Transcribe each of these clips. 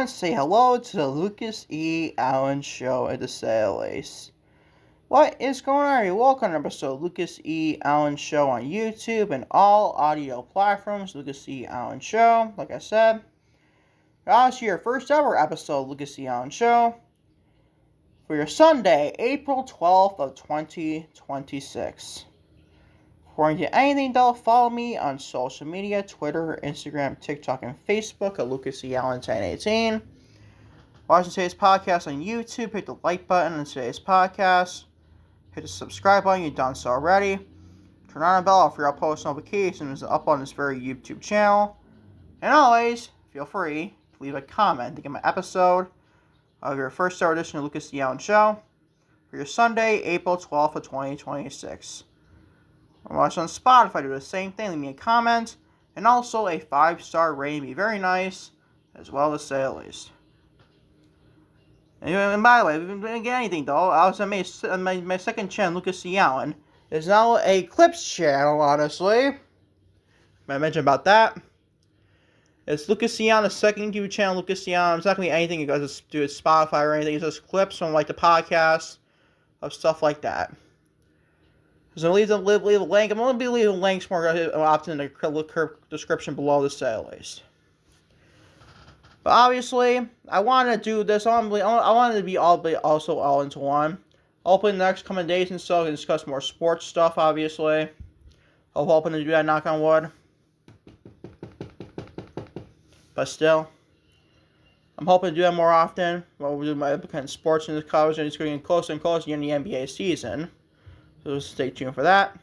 everyone say hello to the Lucas E. Allen Show at the say the least. What is going on? You're welcome to episode Lucas E. Allen Show on YouTube and all audio platforms. Lucas E. Allen Show, like I said. That's your first ever episode of Lucas E. Allen Show for your Sunday, April 12th of 2026. Before you do anything though, follow me on social media, Twitter, Instagram, TikTok, and Facebook at Lucas E. Allen 1018. Watching today's podcast on YouTube, hit the like button on today's podcast. Hit the subscribe button if you've done so already. Turn on the bell for your post notifications up on this very YouTube channel. And always, feel free to leave a comment to get my episode of your first ever edition of Lucas E. Allen Show for your Sunday, April 12th of 2026. I'm watching on Spotify, do the same thing, leave me a comment, and also a 5-star rating would be very nice, as well as say the least. And by the way, if you didn't get anything though, I also made my second channel, Lucas E. Allen, is now a clips channel, honestly. I mentioned about that. It's Lucas E. Allen, the second YouTube channel, Lucas E. Allen. It's not going to be anything you guys do with Spotify or anything. It's just clips from like the podcast, of stuff like that. So leave a link. I'm going to be leaving links more often in the description below the say at least. But obviously, I want to do this. I want it to be all into one. Hopefully, in the next coming days and so, I can discuss more sports stuff. Obviously, I'm hoping to do that. Knock on wood. But still, I'm hoping to do that more often. While we do my kind of sports and coverage, and it's getting closer and closer to the NBA season. So just stay tuned for that.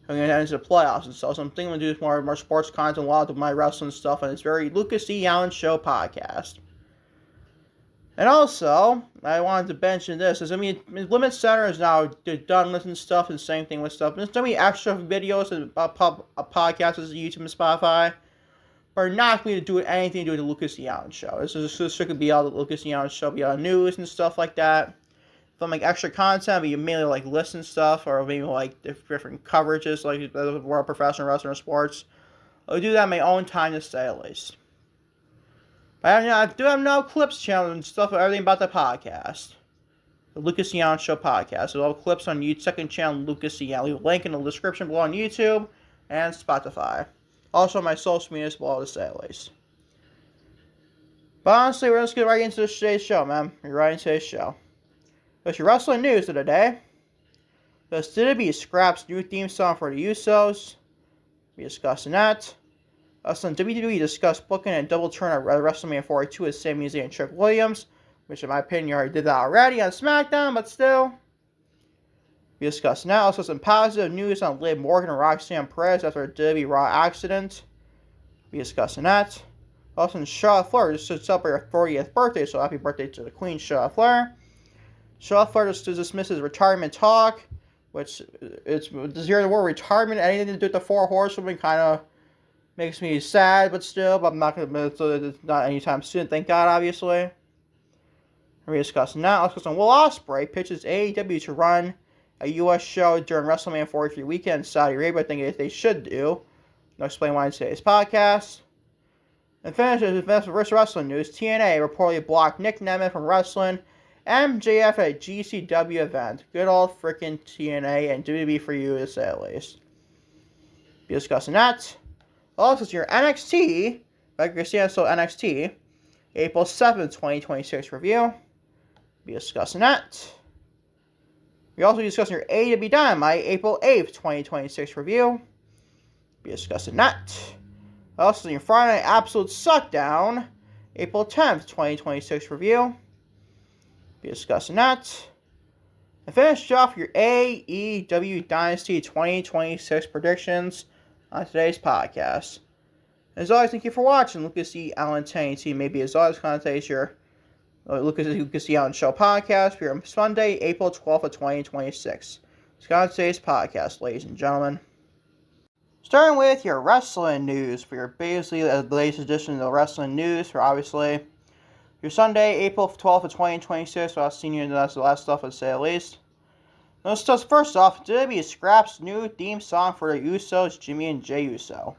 I'm going to head into the playoffs and stuff. So I'm thinking I'm going to do more sports content, a lot of my wrestling stuff, and it's very Lucas E. Allen Show podcast. And also, I wanted to mention this. Limit Center is now done with and stuff, and the same thing with stuff. There's going to be extra videos and podcasts on YouTube and Spotify. But not going to do anything to do with the Lucas E. Allen Show. This is strictly be all the Lucas E. Allen Show, be all news and stuff like that. If I'm like extra content, but mainly like listen stuff, or maybe like different coverages, like the world professional wrestling or sports. I'll do that on my own time to say at least. But I do have no clips channel and stuff, everything about the podcast. The Lucas E. Allen Show podcast. So all clips on YouTube, second channel, Lucas E. Allen. Leave a link in the description below on YouTube and Spotify. Also, my social media is below to say at least. But honestly, we're just get right into today's show, man. We're right into today's show. That's your wrestling news of the day. The WWE scraps new theme song for the Usos. We're discussing that. Also, WWE discussed booking and double turn at WrestleMania 42 with Sami Zayn Trick Williams, which in my opinion you already did that already on Smackdown, but still. We're discussing that. Also, some positive news on Liv Morgan Roxanne Perez after a WWE Raw accident. We're discussing that. Also, Charlotte Flair just celebrated her 40th birthday, so happy birthday to the Queen, Charlotte Flair. Charlotte Flair just dismisses retirement talk, which it's just hearing the word retirement, anything to do with the Four Horsewomen kind of makes me sad, but still, but I'm not going to, it's not anytime soon, thank God, obviously. We're discussing that. Also, Will Ospreay pitches AEW to run a U.S. show during WrestleMania 43 weekend in Saudi Arabia. I think they should do. I'll explain why in today's podcast. And finish with wrestling news. TNA reportedly blocked Nick Nemeth from wrestling MJF at GCW event. Good old freaking TNA and WWE for you to say at least. Be discussing that. Also, your NXT, like you're seeing, so NXT, April 7th, 2026 review. Be discussing that. We also be discussing your AEW Dynamite, April 8th, 2026 review. Be discussing that. Also, your Friday Night Absolute Suckdown, April 10th, 2026 review. Be discussing that. And finish off your AEW Dynasty 2026 predictions on today's podcast. As always, thank you for watching. Lucas E. Allen 1018. Maybe as always, contact your Lucas E. Allen Show podcast for your Sunday, April 12th of 2026. It's on today's podcast, ladies and gentlemen. Starting with your wrestling news for your basically the latest edition of the wrestling news for obviously your Sunday, April 12th of 2026. So I've seen you in the last stuff, I'd say at least. Let's just first off, WWE scraps new theme song for the Usos, Jimmy and Jey Uso.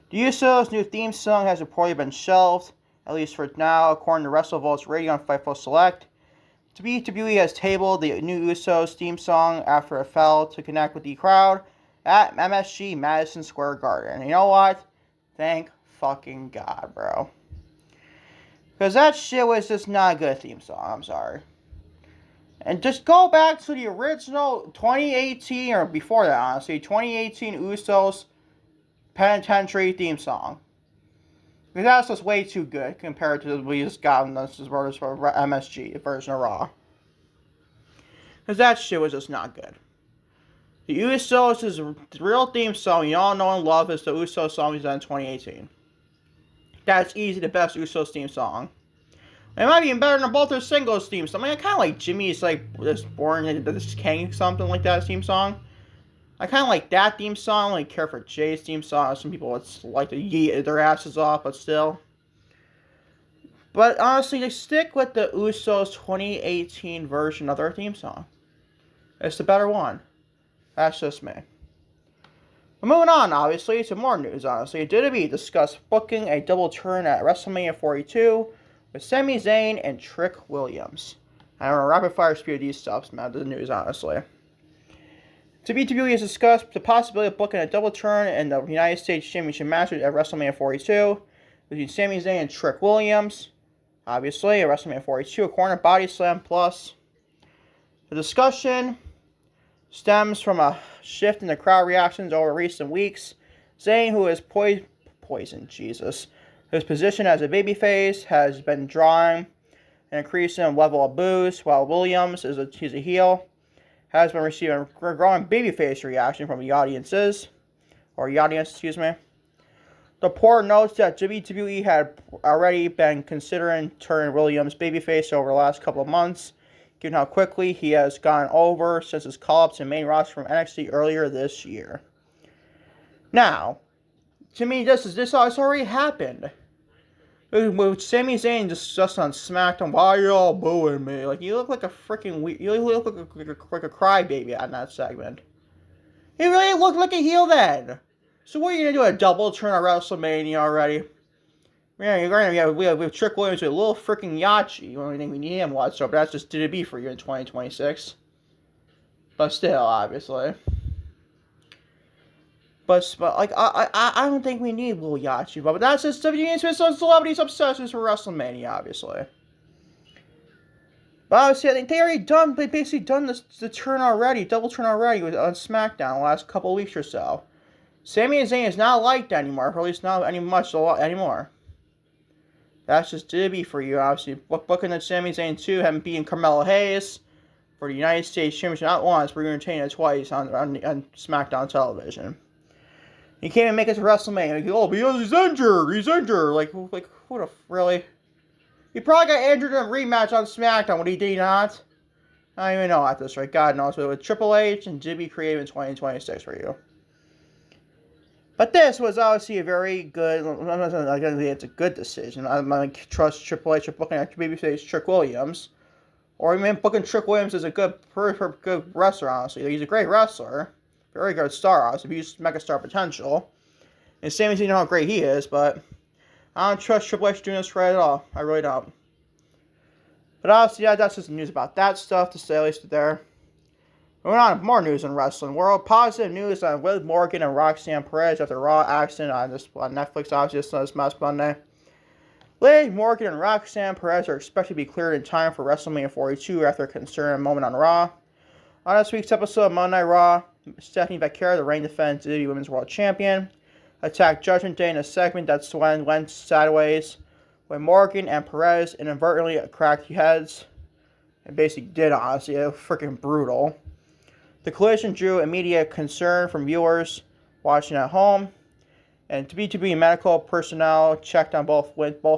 The Usos' new theme song has reportedly been shelved at least for now, according to WrestleVotes rating on Fightful Select. WWE has tabled the new Usos theme song after it failed to connect with the crowd at MSG Madison Square Garden. And you know what? Thank fucking God, bro. Because that shit was just not a good theme song. I'm sorry. And just go back to the original 2018, or before that, honestly, 2018 Usos Penitentiary theme song. Because that's just way too good compared to what we just got in this version for MSG version of Raw. Because that shit was just not good. The Usos' real theme song you all know and love is the Usos song we done in 2018. That's easy the best Usos theme song. It might be even better than both their singles theme song. I mean, I kind of like Jimmy's, like, this Born This King, something like that theme song. I kind of like that theme song. I don't care for Jay's theme song. Some people would like to yeet their asses off, but still. But honestly, they stick with the Usos 2018 version of their theme song. It's the better one. That's just me. But moving on, obviously, to more news, honestly. WWE discussed booking a double turn at WrestleMania 42 with Sami Zayn and Trick Williams. I'm going to rapid fire speed these stuffs, man, the news, honestly. WWE has discussed the possibility of booking a double turn in the United States Championship match at WrestleMania 42 between Sami Zayn and Trick Williams. Obviously, at WrestleMania 42, a corner body slam plus. The discussion stems from a shift in the crowd reactions over recent weeks. Zayn, who is poisoned, Jesus, whose position as a babyface has been drawing an increasing level of boos, while Williams he's a heel, has been receiving a growing babyface reaction from the audience. The report notes that WWE had already been considering turning Williams babyface over the last couple of months, given how quickly he has gone over since his call-up to the main roster from NXT earlier this year. Now, to me, this has already happened. With Sami Zayn just on SmackDown, why are you all booing me? Like, you look like a freaking you look like a crybaby on that segment. He really looked like a heel then. So what are you gonna do? A double turn at WrestleMania already? Yeah, we have Trick Williams with a little freaking Yachi. You don't think we need him whatsoever, but that's just to be for you in 2026. But still, obviously. But like, I don't think we need Lil Yachi, but that's just some celebrities' obsessions for WrestleMania, obviously. But obviously, I think they basically done the turn already, double turn already on SmackDown the last couple of weeks or so. Sami Zayn is not liked anymore, or at least not anymore. That's just Dibby for you, obviously. Booking the Sami Zayn 2, having beaten Carmelo Hayes for the United States Championship not once, but entertained it twice on SmackDown television. He can't even make it to WrestleMania. Because he's injured. Like, what a, really? He probably got injured in a rematch on SmackDown, what he did not. I don't even know at this rate. God knows. But with Triple H and Dibby creative in 2026 for you. But this was obviously a very good, I'm not going to say it's a good decision. I'm going to trust Triple H for booking babyface Trick Williams. Or even booking Trick Williams as a good wrestler, honestly. He's a great wrestler. Very good star, honestly. He's megastar potential. And Sami Zayn, you know how great he is, but I don't trust Triple H doing this right at all. I really don't. But obviously, yeah, that's just the news about that stuff to say, at least there. Moving on, more news in wrestling world. Positive news on Liv Morgan and Roxanne Perez after Raw accident on Netflix, obviously, this last Monday. Liv Morgan and Roxanne Perez are expected to be cleared in time for WrestleMania 42 after a concerning moment on Raw. On this week's episode of Monday Night Raw, Stephanie Vaquera, the reigning defending WWE Women's World Champion, attacked Judgment Day in a segment that went sideways when Morgan and Perez inadvertently cracked heads. And basically did, honestly. It was freaking brutal. The collision drew immediate concern from viewers watching at home, and WWE medical personnel checked on both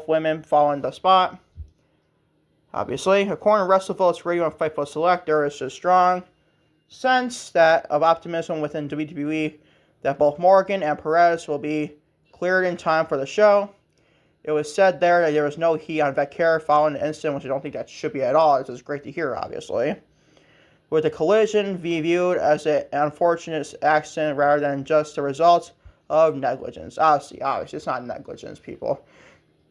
women following the spot. Obviously, according to WrestleVotes radio and Fightful Select, there is a strong sense of optimism within WWE that both Morgan and Perez will be cleared in time for the show. It was said there that there was no heat on Vaquera following the incident, which I don't think that should be at all. It's just great to hear, obviously. With the collision viewed as an unfortunate accident rather than just the result of negligence. Obviously, it's not negligence, people.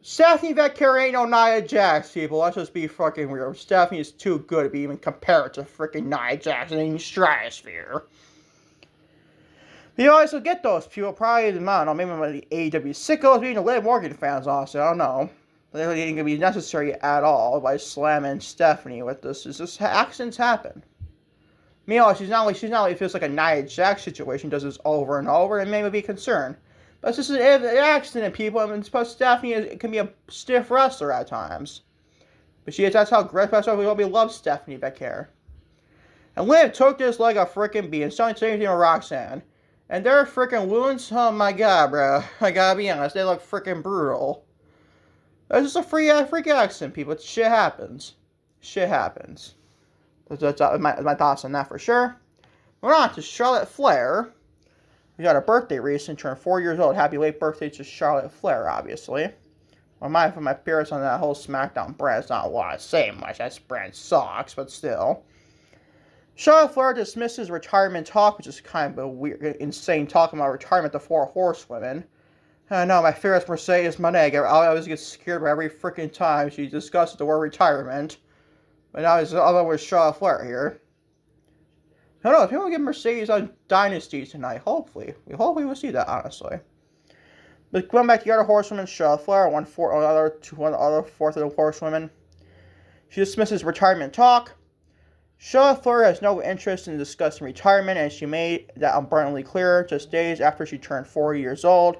Stephanie Becker ain't no Nia Jax, people. Let's just be fucking real. Stephanie is too good to be even compared to freaking Nia Jax in the stratosphere. You always will get those people, probably, I don't know, maybe the AEW sickos, being the Liv Morgan fans, honestly, I don't know. They ain't going to be necessary at all by slamming Stephanie with this. It's just accidents happen. Meanwhile, she's not like it feels like a Nia Jax situation, does this over and over, and maybe be concerned. But it's just an accident, people. I mean, suppose Stephanie can be a stiff wrestler at times. But that's how great we love Stephanie Becker. And Liv took this like a freaking bee and started saying anything with Roxanne. And their freaking wounds, oh my god, bro. I gotta be honest, they look freaking brutal. That's just a freak accident, people. Shit happens. Shit happens. That's my thoughts on that for sure. We're on to Charlotte Flair. We got a birthday recent, turned 4 years old. Happy late birthday to Charlotte Flair, obviously. Well, my appearance on that whole Smackdown brand's not a lot to say much. That brand sucks, but still. Charlotte Flair dismisses retirement talk, which is kind of a weird, insane talking about retirement to 4 horsewomen. I know, my favorite Mercedes Moné. I always get scared by every freaking time she discusses the word retirement. But now it's all over with Charlotte Flair here. I don't know, people will get Mercedes on Dynasty tonight, hopefully. Hopefully we'll see that, honestly. But going back to the other horsewoman, Charlotte Flair, one other fourth of the horsewomen. She dismisses retirement talk. Charlotte Flair has no interest in discussing retirement, and she made that abundantly clear just days after she turned 40 years old,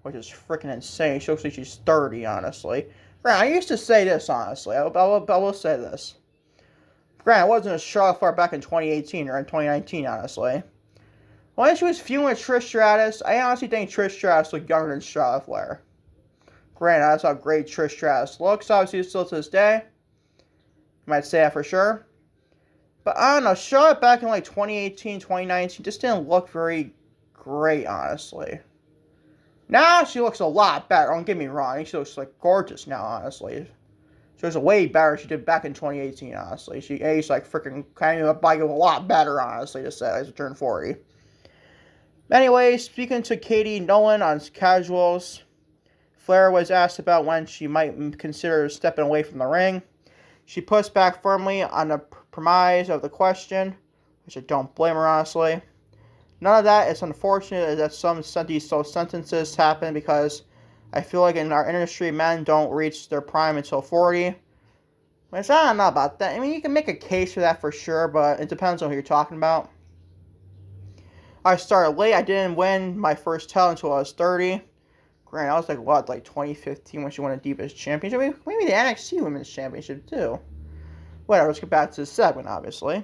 which is freaking insane. She looks like she's 30, honestly. Right, I used to say this, honestly. I will say this. Granted, it wasn't a Charlotte Flair back in 2018 or in 2019, honestly. When she was feuding with Trish Stratus, I honestly think Trish Stratus looked younger than Charlotte Flair. Granted, that's how great Trish Stratus looks, obviously, still to this day. You might say that for sure. But I don't know, Charlotte back in like 2018, 2019 just didn't look very great, honestly. Now she looks a lot better, don't get me wrong. I think she looks like gorgeous now, honestly. She looks way better than she did back in 2018, honestly. She aged like freaking kind of like a lot better, honestly, to say, as she turned 40. Anyway, speaking to Katie Nolan on Casuals, Flair was asked about when she might consider stepping away from the ring. She pushed back firmly on the premise of the question, which I don't blame her, honestly. None of that. It's unfortunate that some of these sentences happen because I feel like in our industry, men don't reach their prime until 40. Which I don't know about that. I mean, you can make a case for that for sure, but it depends on who you're talking about. I started late. I didn't win my first title until I was 30. Granted, I was like 2015 when she won a Divas Championship. Maybe the NXT Women's Championship, too. Whatever, let's get back to the segment, obviously.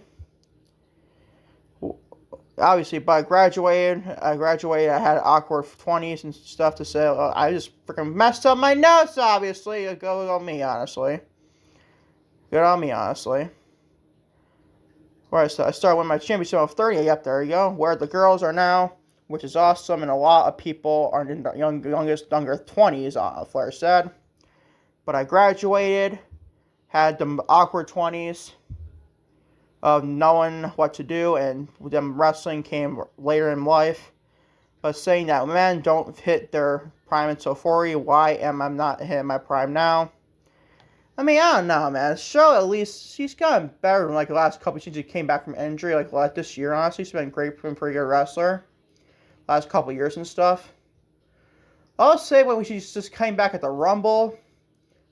Obviously, but I graduated, I had awkward 20s and stuff to say. I just freaking messed up my notes, obviously. Good on me, honestly. Good on me, honestly. Where I started with my championship of 30. Yep, there you go. Where the girls are now, which is awesome, and a lot of people are in the younger 20s, Flair said. But I graduated, had the awkward 20s of knowing what to do, and them wrestling came later in life. But saying that men don't hit their prime until 40, why am I not hitting my prime now? I mean, I don't know, man. Charlotte, at least, she's gotten better in, like, the last couple since she came back from injury, like this year, honestly. She's been a pretty good wrestler. Last couple years and stuff. I'll say when she just came back at the Rumble,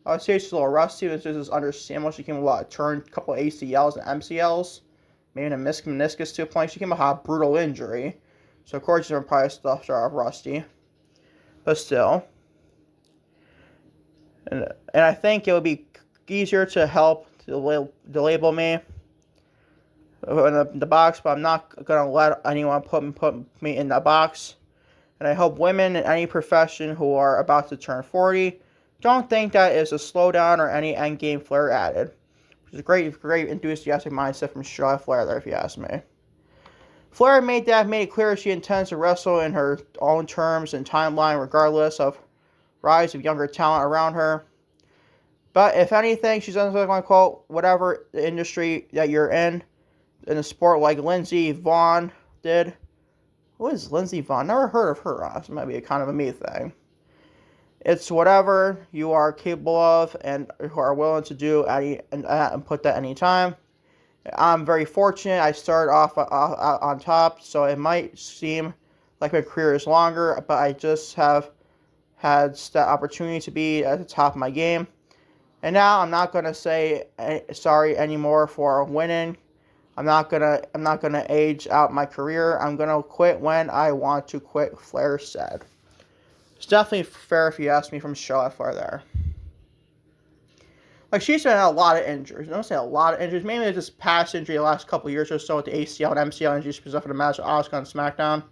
I would say she's a little rusty. It's just understandable. She came with a lot of turn, a couple of ACLs and MCLs. Maybe a meniscus to a point. She came with a brutal injury. So, of course, she's probably stuff start off rusty. But still. And I think it would be easier to help to label me in the box, but I'm not going to let anyone put me in the box. And I hope women in any profession who are about to turn 40 don't think that is a slowdown or any endgame Flair added. Which is a great enthusiastic mindset from Charlotte Flair there, if you ask me. Flair made it clear she intends to wrestle in her own terms and timeline regardless of rise of younger talent around her. But if anything, she's going to quote, whatever the industry that you're in the sport, like Lindsey Vonn did. Who is Lindsey Vonn? Never heard of her, honestly. It might be kind of a me thing. It's whatever you are capable of and who are willing to do and put that any time. I'm very fortunate. I started off on top, so it might seem like my career is longer, but I just have had that opportunity to be at the top of my game. And now I'm not gonna say sorry anymore for winning. I'm not gonna age out my career. I'm gonna quit when I want to quit, Flair said. It's definitely fair if you ask me from Charlotte Flair there. Like, she's been in a lot of injuries. I don't say a lot of injuries. Maybe just past injury the last couple of years or so with the ACL and MCL injuries she suffered a match with Asuka on SmackDown.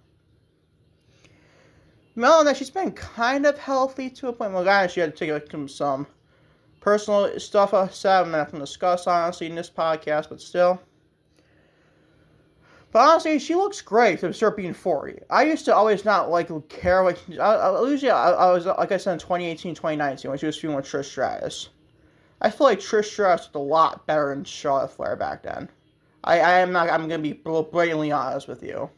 Other than that, she's been kind of healthy to a point. Well, guys, she had to take some personal stuff aside. I'm not going to discuss, honestly, in this podcast, but still. But honestly, she looks great to start being 40. I used to always not care. Usually, I was, like I said, in 2018, 2019, when she was feuding with Trish Stratus. I feel like Trish Stratus looked a lot better than Charlotte Flair back then. I'm going to be blatantly honest with you.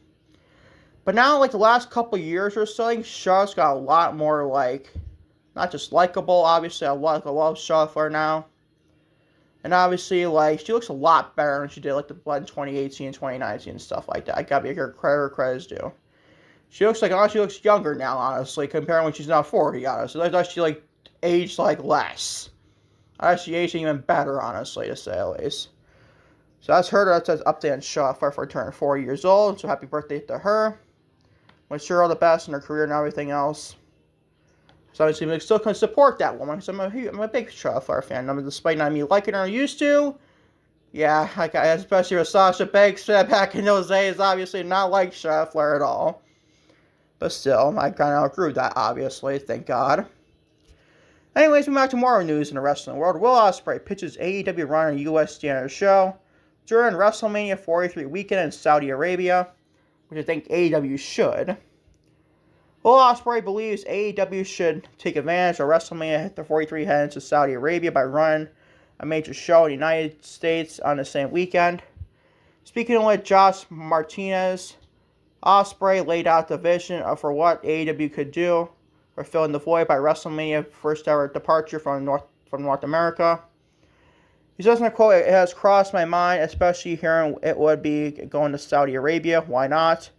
But now, the last couple years or so, I think Charlotte's got a lot more, not just likable, obviously. I love Charlotte Flair now. And obviously, she looks a lot better than she did, the blood in 2018 and 2019 and stuff like that. I gotta give her credit due. She looks she looks younger now, honestly, compared when she's now 40, honestly. I thought she, aged, less. I thought she aged even better, honestly, to say the least. So that's her. That's an update on Charlotte Flair for turning 40 years old. So happy birthday to her. Wish her all the best in her career and everything else. So obviously, we still can support that woman because I'm a big Charlotte Flair fan. Despite not me liking her used to. Yeah, especially with Sasha Banks back in those days, obviously not like Charlotte Flair at all. But still, I kind of agree with that, obviously, thank God. Anyways, we back to more news in the wrestling world. Will Ospreay pitches AEW run on a U.S. standard show during WrestleMania 43 weekend in Saudi Arabia, which I think AEW should. Will Ospreay believes AEW should take advantage of WrestleMania 43 heading to Saudi Arabia by running a major show in the United States on the same weekend. Speaking with Josh Martinez, Ospreay laid out the vision for what AEW could do for filling the void by WrestleMania first ever departure from North America. He says in a quote, "It has crossed my mind, especially hearing it would be going to Saudi Arabia. Why not?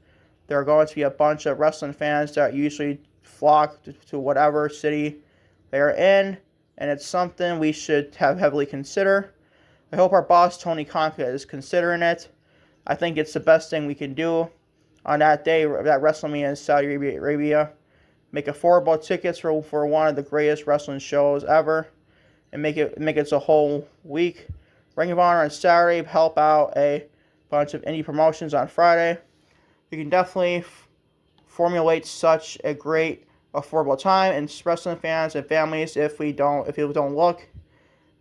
There are going to be a bunch of wrestling fans that usually flock to whatever city they are in, and it's something we should heavily consider. I hope our boss, Tony Khan, is considering it. I think it's the best thing we can do on that day, that WrestleMania in Saudi Arabia. Make affordable tickets for one of the greatest wrestling shows ever, and make it a whole week. Ring of Honor on Saturday, help out a bunch of indie promotions on Friday. We can definitely formulate such a great, affordable time, and wrestling fans and families, if we don't look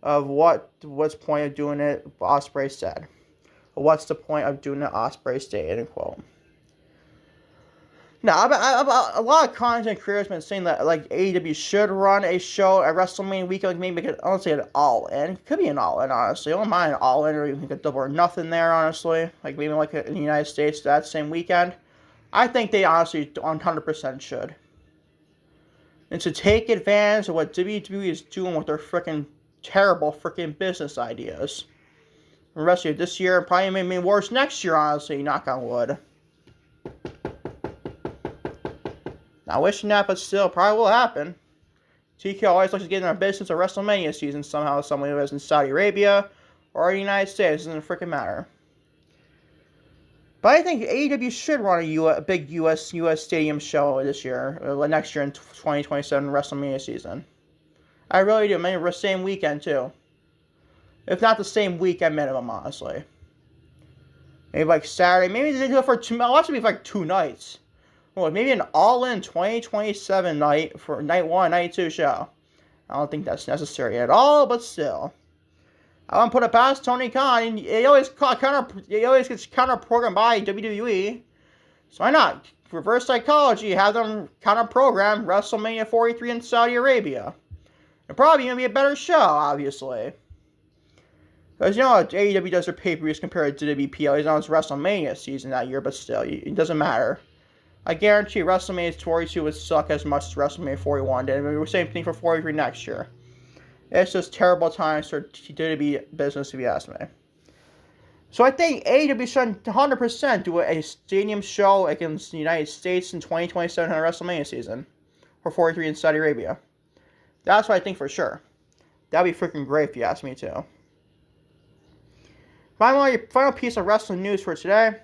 of what's the point of doing it, Ospreay said. What's the point of doing it, Ospreay stated, end quote. Now, a lot of content creators have been saying that AEW should run a show at WrestleMania weekend, maybe I don't say an all-in. It could be an all-in, honestly. I don't mind an all-in, or even a double or nothing there, honestly. Maybe in the United States that same weekend. I think they honestly 100% should. And to take advantage of what WWE is doing with their freaking terrible freaking business ideas. The rest of this year, and probably maybe worse next year, honestly, knock on wood. Not wishing that, but still, probably will happen. TK always likes to get in our business of WrestleMania season somehow, somebody who is in Saudi Arabia or the United States. It doesn't freaking matter. But I think AEW should run a big U.S. stadium show this year, next year in 2027 WrestleMania season. I really do. Maybe the same weekend, too. If not the same weekend minimum, honestly. Maybe Saturday. Maybe they do it for watch it be for 2 nights. Well, maybe an all-in 2027 night for night 1, night 2 show. I don't think that's necessary at all, but still. I want to put it past Tony Khan. He always gets counter-programmed by WWE. So why not? Reverse psychology, have them counter-program WrestleMania 43 in Saudi Arabia. It'll probably going to be a better show, obviously. Because AEW does their pay-per-views compared to WPL. It's WrestleMania season that year, but still, it doesn't matter. I guarantee WrestleMania 42 would suck as much as WrestleMania 41 did. And the same thing for 43 next year. It's just terrible times for WWE business, if you ask me. So I think AEW should 100% do a stadium show against the United States in 2027 on WrestleMania season. For 43 in Saudi Arabia. That's what I think for sure. That'd be freaking great if you ask me too. Final piece of wrestling news for today.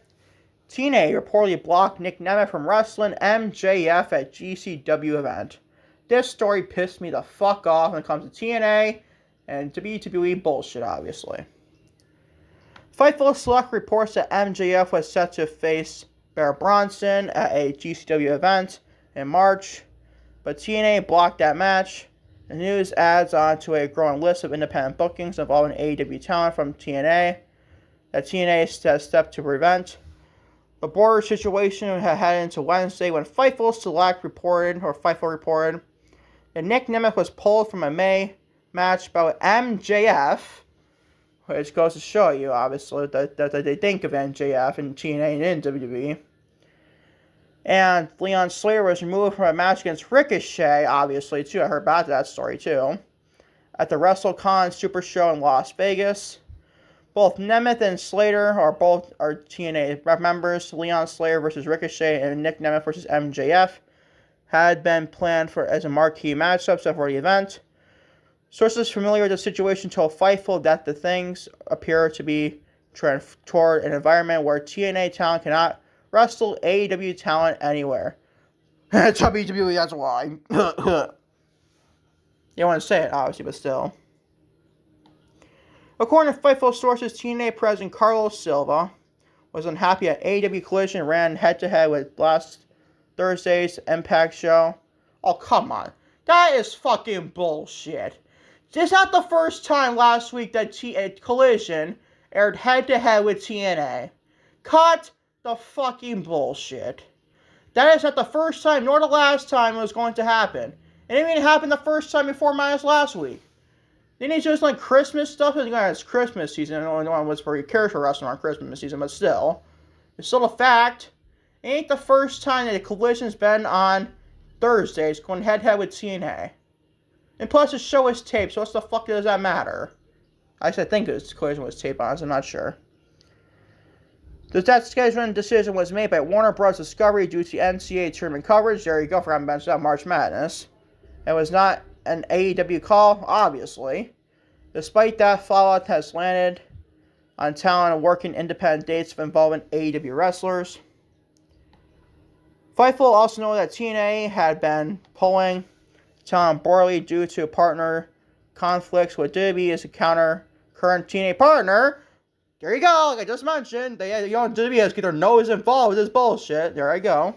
TNA reportedly blocked Nick Nemeth from wrestling MJF at GCW event. This story pissed me the fuck off when it comes to TNA and WWE bullshit, obviously. Fightful Select reports that MJF was set to face Bear Bronson at a GCW event in March, but TNA blocked that match. The news adds on to a growing list of independent bookings involving AEW talent from TNA that TNA has stepped to prevent. The border situation had headed into Wednesday when Fightful Select reported that Nick Nemeth was pulled from a May match about MJF, which goes to show you, obviously, that they think of MJF and TNA and in WWE. And Leon Slater was removed from a match against Ricochet, obviously, too. I heard about that story, too. At the WrestleCon Super Show in Las Vegas. Both Nemeth and Slater are TNA members. Leon Slater versus Ricochet and Nick Nemeth versus MJF had been planned as a marquee matchup for the event. Sources familiar with the situation told Fightful that the things appear to be toward an environment where TNA talent cannot wrestle AEW talent anywhere. WWE, that's why. You don't want to say it, obviously, but still. According to Fightful sources, TNA President Carlos Silva was unhappy at AEW Collision and ran head-to-head with last Thursday's Impact show. Oh, come on. That is fucking bullshit. It's not the first time last week that Collision aired head-to-head with TNA. Cut the fucking bullshit. That is not the first time nor the last time it was going to happen. It didn't even happen the first time before minus last week. Didn't he just like Christmas stuff? It's Christmas season. I don't know what's where he cares for wrestling on Christmas season, but still. It's still a fact. It ain't the first time that the Collision's been on Thursdays going head-to-head with TNA. And plus the show is taped, so what the fuck does that matter? I think Collision was taped on, so I'm not sure. That scheduling decision was made by Warner Bros. Discovery due to NCAA tournament coverage. There you go, forgot to mention that, March Madness. It was not an AEW call, obviously. Despite that, Fallout has landed on talent and working independent dates involving AEW wrestlers. Fightful also know that TNA had been pulling talent Borley due to partner conflicts with WWE as a current TNA partner. There you go, like I just mentioned, WWE has to get their nose involved with this bullshit. There I go.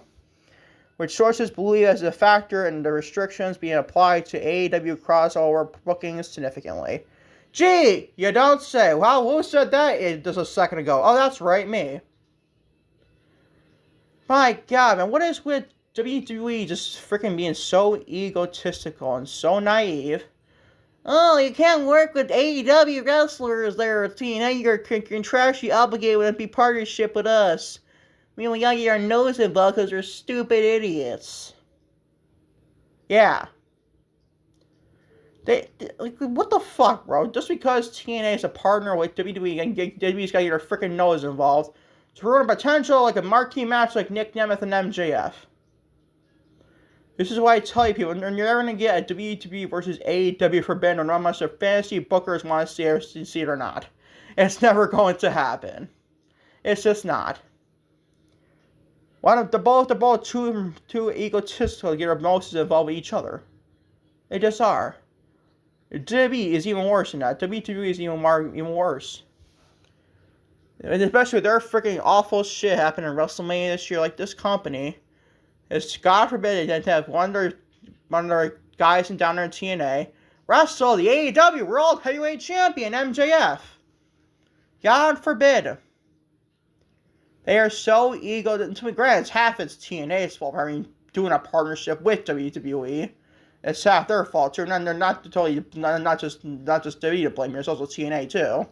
Which sources believe as a factor in the restrictions being applied to AEW crossover bookings significantly. Gee, you don't say. Well, who said that just a second ago? Oh, that's right, me. My God, man, what is with WWE just freaking being so egotistical and so naive? Oh, you can't work with AEW wrestlers there, TNA. You're contractually obligated to be partnership with us. I mean, we gotta get our nose involved because we're stupid idiots. Yeah. What the fuck, bro? Just because TNA is a partner with WWE, and WWE's gotta get their freaking nose involved to ruin a potential, like a marquee match like Nick Nemeth and MJF. This is why I tell you people, you're never going to get a WWE versus AEW Forbidden, no matter if fantasy bookers want to see it or not. It's never going to happen. It's just not. They're both too egotistical to get their noses involved with each other. They just are. WWE is even worse than that. WWE is even worse. And especially with their freaking awful shit happening in WrestleMania this year, like this company. It's God forbid they have one of their guys down there in TNA wrestle the AEW World Heavyweight Champion MJF. God forbid. They are so to be granted, it's half it's TNA's fault. I mean, doing a partnership with WWE, it's half their fault too. And they're not just WWE to blame. It's also TNA too.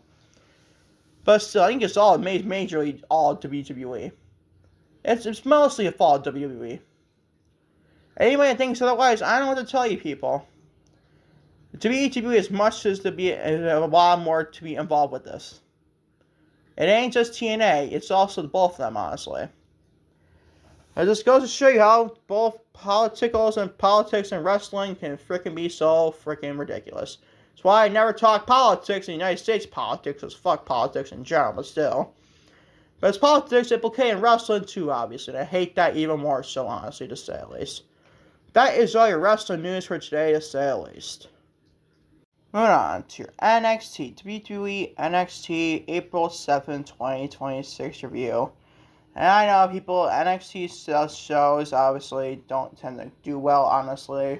But still, I think it's all majorly all WWE. It's mostly a fault of WWE. Anybody that thinks otherwise, I don't know what to tell you, people. WWE is much as to be a lot more to be involved with this. It ain't just TNA, it's also both of them, honestly. It just goes to show you how both politics and wrestling can frickin' be so frickin' ridiculous. That's why I never talk politics in the United States politics, because fuck politics in general, but still. But it's politics implicating wrestling too, obviously, and I hate that even more so, honestly, to say the least. That is all your wrestling news for today, to say the least. Moving on to your NXT, WWE NXT April 7, 2026 review. And I know people, NXT shows obviously don't tend to do well, honestly.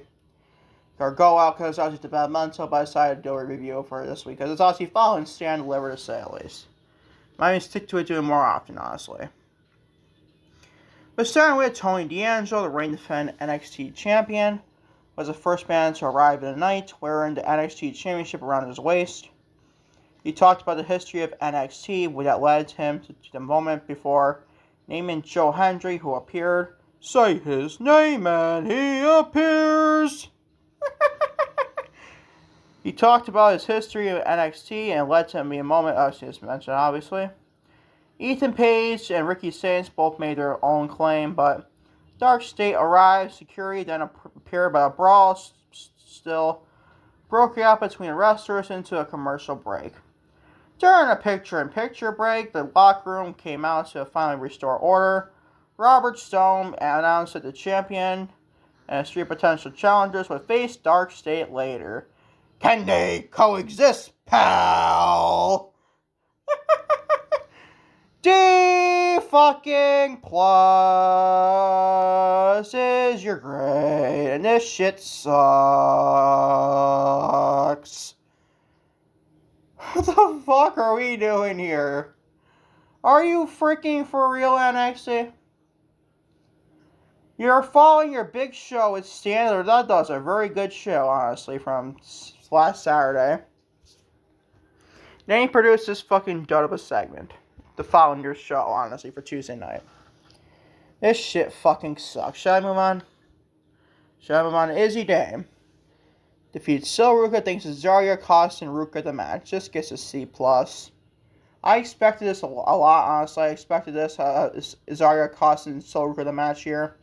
Or go out because it's obviously developmental, but I decided to do a review for this week because it's obviously following stand deliver to say at least. I mean, stick to it doing more often, honestly. But starting with Tony D'Angelo, the reigning defending NXT champion, was the first man to arrive in the night wearing the NXT championship around his waist. He talked about the history of NXT, that led him to the moment before naming Joe Hendry, who appeared. Say his name and he appears! He talked about his history of NXT and led to him be a moment, as just mentioned, obviously. Ethan Page and Ricky Sainz both made their own claim, but Dark State arrived, security then appeared, but a brawl still broke out between the wrestlers into a commercial break. During a picture-in-picture break, the locker room came out to finally restore order. Robert Stone announced that the champion and his three potential challengers would face Dark State later. Can they coexist, pal? D fucking plus is your grade, and this shit sucks. What the fuck are we doing here? Are you freaking for real, NXT? You're following your big show with Standard. That does a very good show, honestly, from last Saturday. Then he produced this fucking dud of a segment. The following your show, honestly, for Tuesday night. This shit fucking sucks. Should I move on? Izzy Dame defeats Sil Ruka, thanks to Zarya, Costa, and Ruka the match. Just gets a C+. I expected this a lot, honestly. I expected this, Zarya, Costa, and Sil Ruka the match here.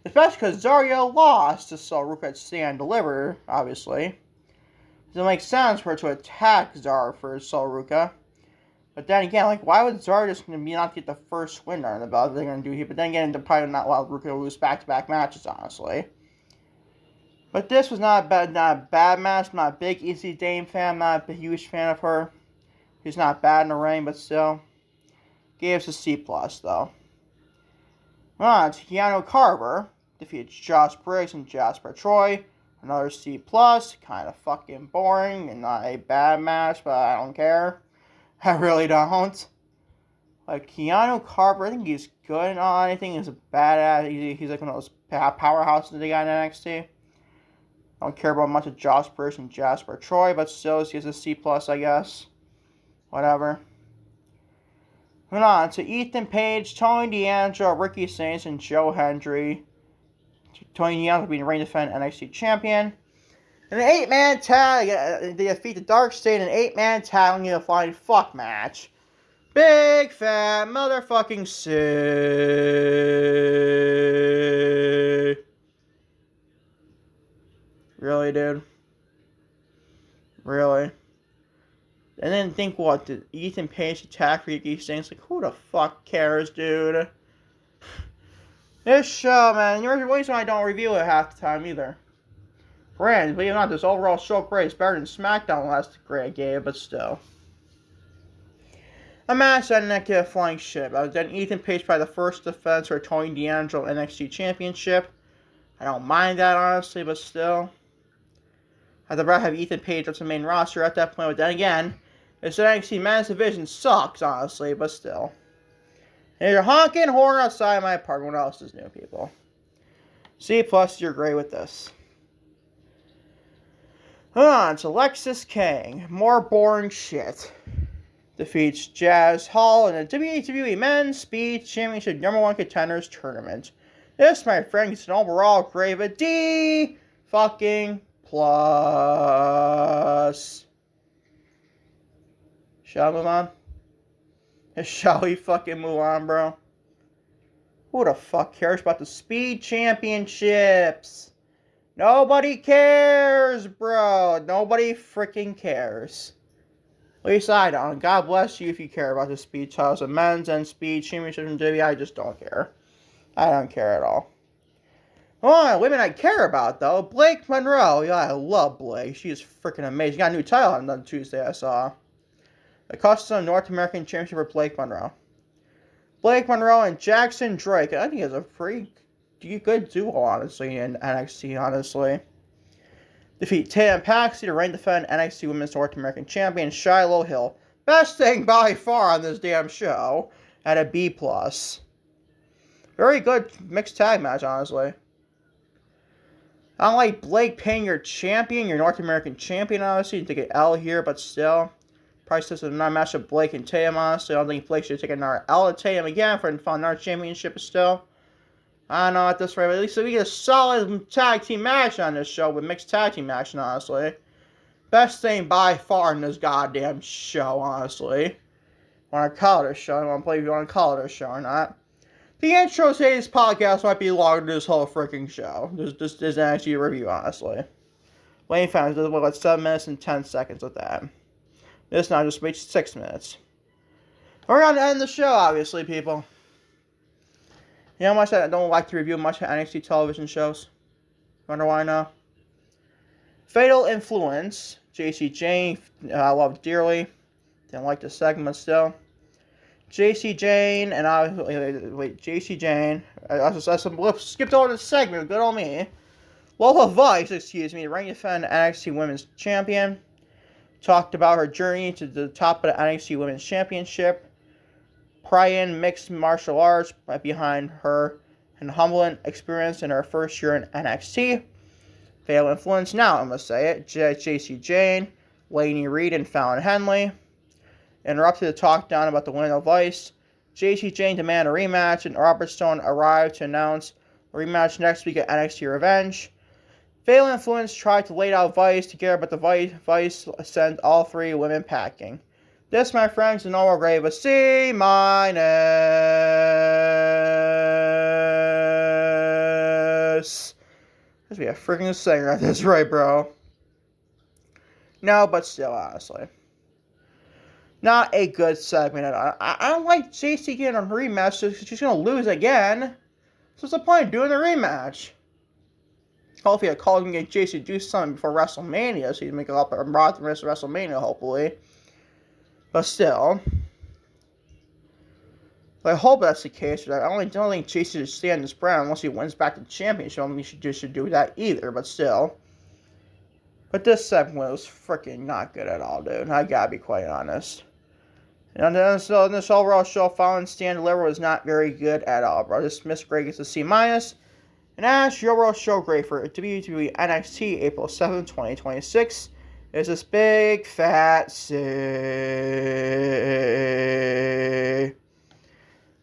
Especially because Zarya lost to Sil Ruka at Stand Deliver, obviously. It doesn't make sense for her to attack Zarya for Sil Ruka. But then again, like, why would Zarya just not get the first win on the belt? They're going to do here. But then again, they're probably not allow Ruka to lose back-to-back matches, honestly. But this was not a bad match. I'm not a big Izzy Dame fan. I'm not a huge fan of her. She's not bad in the ring, but still. Gave us a C+, though. Keanu Carver defeats Josh Briggs and Jasper Troy. Another C+. Kind of fucking boring and not a bad match, but I don't care. I really don't. Like, Keanu Carver, I think he's good on anything. He's a badass. He's like one of those powerhouses they got in NXT. Don't care about much of Josh Briggs and Jasper Troy, but still, he has a C+, I guess. Whatever. Moving on to Ethan Page, Tony D'Angelo, Ricky Sainz, and Joe Hendry. Tony D'Angelo being the reigning defending NXT champion. In an 8-man tag, they defeat the Dark State in an 8-man tag in a flying fuck match. Big fat motherfucking C. Really, dude? Really? And then think what? Did Ethan Page attack Ricky Sainz? Like, who the fuck cares, dude? This show, man, the reason why I don't review it half the time either. Brand, believe it or not, this overall show great. It's better than Smackdown last great game, but still. A match that didn't get a flying shit. Then Ethan Page by the first defense for Tony D'Angelo NXT Championship. I don't mind that, honestly, but still. I'd rather have Ethan Page up to the main roster at that point, but then again, it's an NXT Men's Division sucks, honestly, but still. And you're honking horn outside my apartment. What else is new, people? C+, you're great with this. Hold on to Lexis King. More boring shit. defeats Jazz Hall in the WWE Men's Speed Championship #1 Contenders Tournament. This, my friend, is an overall grade of a D fucking plus. Shall we move on? Shall we fucking move on, bro? Who the fuck cares about the Speed Championships? Nobody cares, bro. Nobody freaking cares. At least I don't. God bless you if you care about the Speed titles of men's and Speed Championships in WWE. I just don't care. I don't care at all. Oh, women I care about, though. Blake Monroe. Yeah, I love Blake. She is freaking amazing. Got a new title on Tuesday, I saw. The Custom North American Championship for Blake Monroe. Blake Monroe and Jackson Drake. I think it's a pretty good duo, honestly, in NXT, honestly. Defeat Tatum Paxley to reign defend NXT Women's North American Champion Shiloh Hill. Best thing by far on this damn show. At a B+. Very good mixed tag match, honestly. I don't like Blake paying your champion, your North American champion, honestly. You take an L here, but still. Price this is another match of Blake and Tatum, honestly. I don't think Blake should take another L to Tatum again for another championship still. I don't know at this rate, but at least we get a solid tag team match on this show with mixed tag team action, honestly. Best thing by far in this goddamn show, honestly. Want to call it a show? I don't believe you want to call it a show or not. The intro to today's podcast might be longer than this whole freaking show. This is actually a review, honestly. Wayne fans, this was like 7 minutes and 10 seconds with that. This now just reached 6 minutes. We're going to end the show, obviously, people. You know how much I don't like to review much NXT television shows? Wonder why now? Fatal Influence. JC Jane, I love dearly. Didn't like the segment still. JC Jane, and JC Jane. I skipped over the segment, good on me. Lola Vice, reigning defend NXT Women's Champion. Talked about her journey to the top of the NXT Women's Championship. Pryan mixed martial arts behind her and humbling experience in her first year in NXT. Fatal Influence, now I'm going to say it. JC Jane, Lainey Reed, and Fallon Henley interrupted to talk down about the winner of Vice. JC Jane demanded a rematch, and Robert Stone arrived to announce a rematch next week at NXT Revenge. Fatal Influence tried to lay out Vice together, but the Vice sent all 3 women packing. This, my friends, is an overall grade of a C-. This be a freaking singer at this rate, bro. No, but still, honestly. Not a good segment at all. I don't like JC getting a rematch, so she's going to lose again. So what's the point of doing the rematch? Hopefully, a call can get JC to do something before WrestleMania, so he can make it up on Raw the rest of WrestleMania, hopefully. But still, I hope that's the case. I don't think JC should stay on this brand unless he wins back the championship. I don't think he should do that either, but still. But this segment was freaking not good at all, dude. I gotta be quite honest. And then so in this overall show, Fallon Stand Deliver was not very good at all, bro. This Miss Greg gets a C-. And as your overall show grade for WWE NXT April 7, 2026 is this big fat C.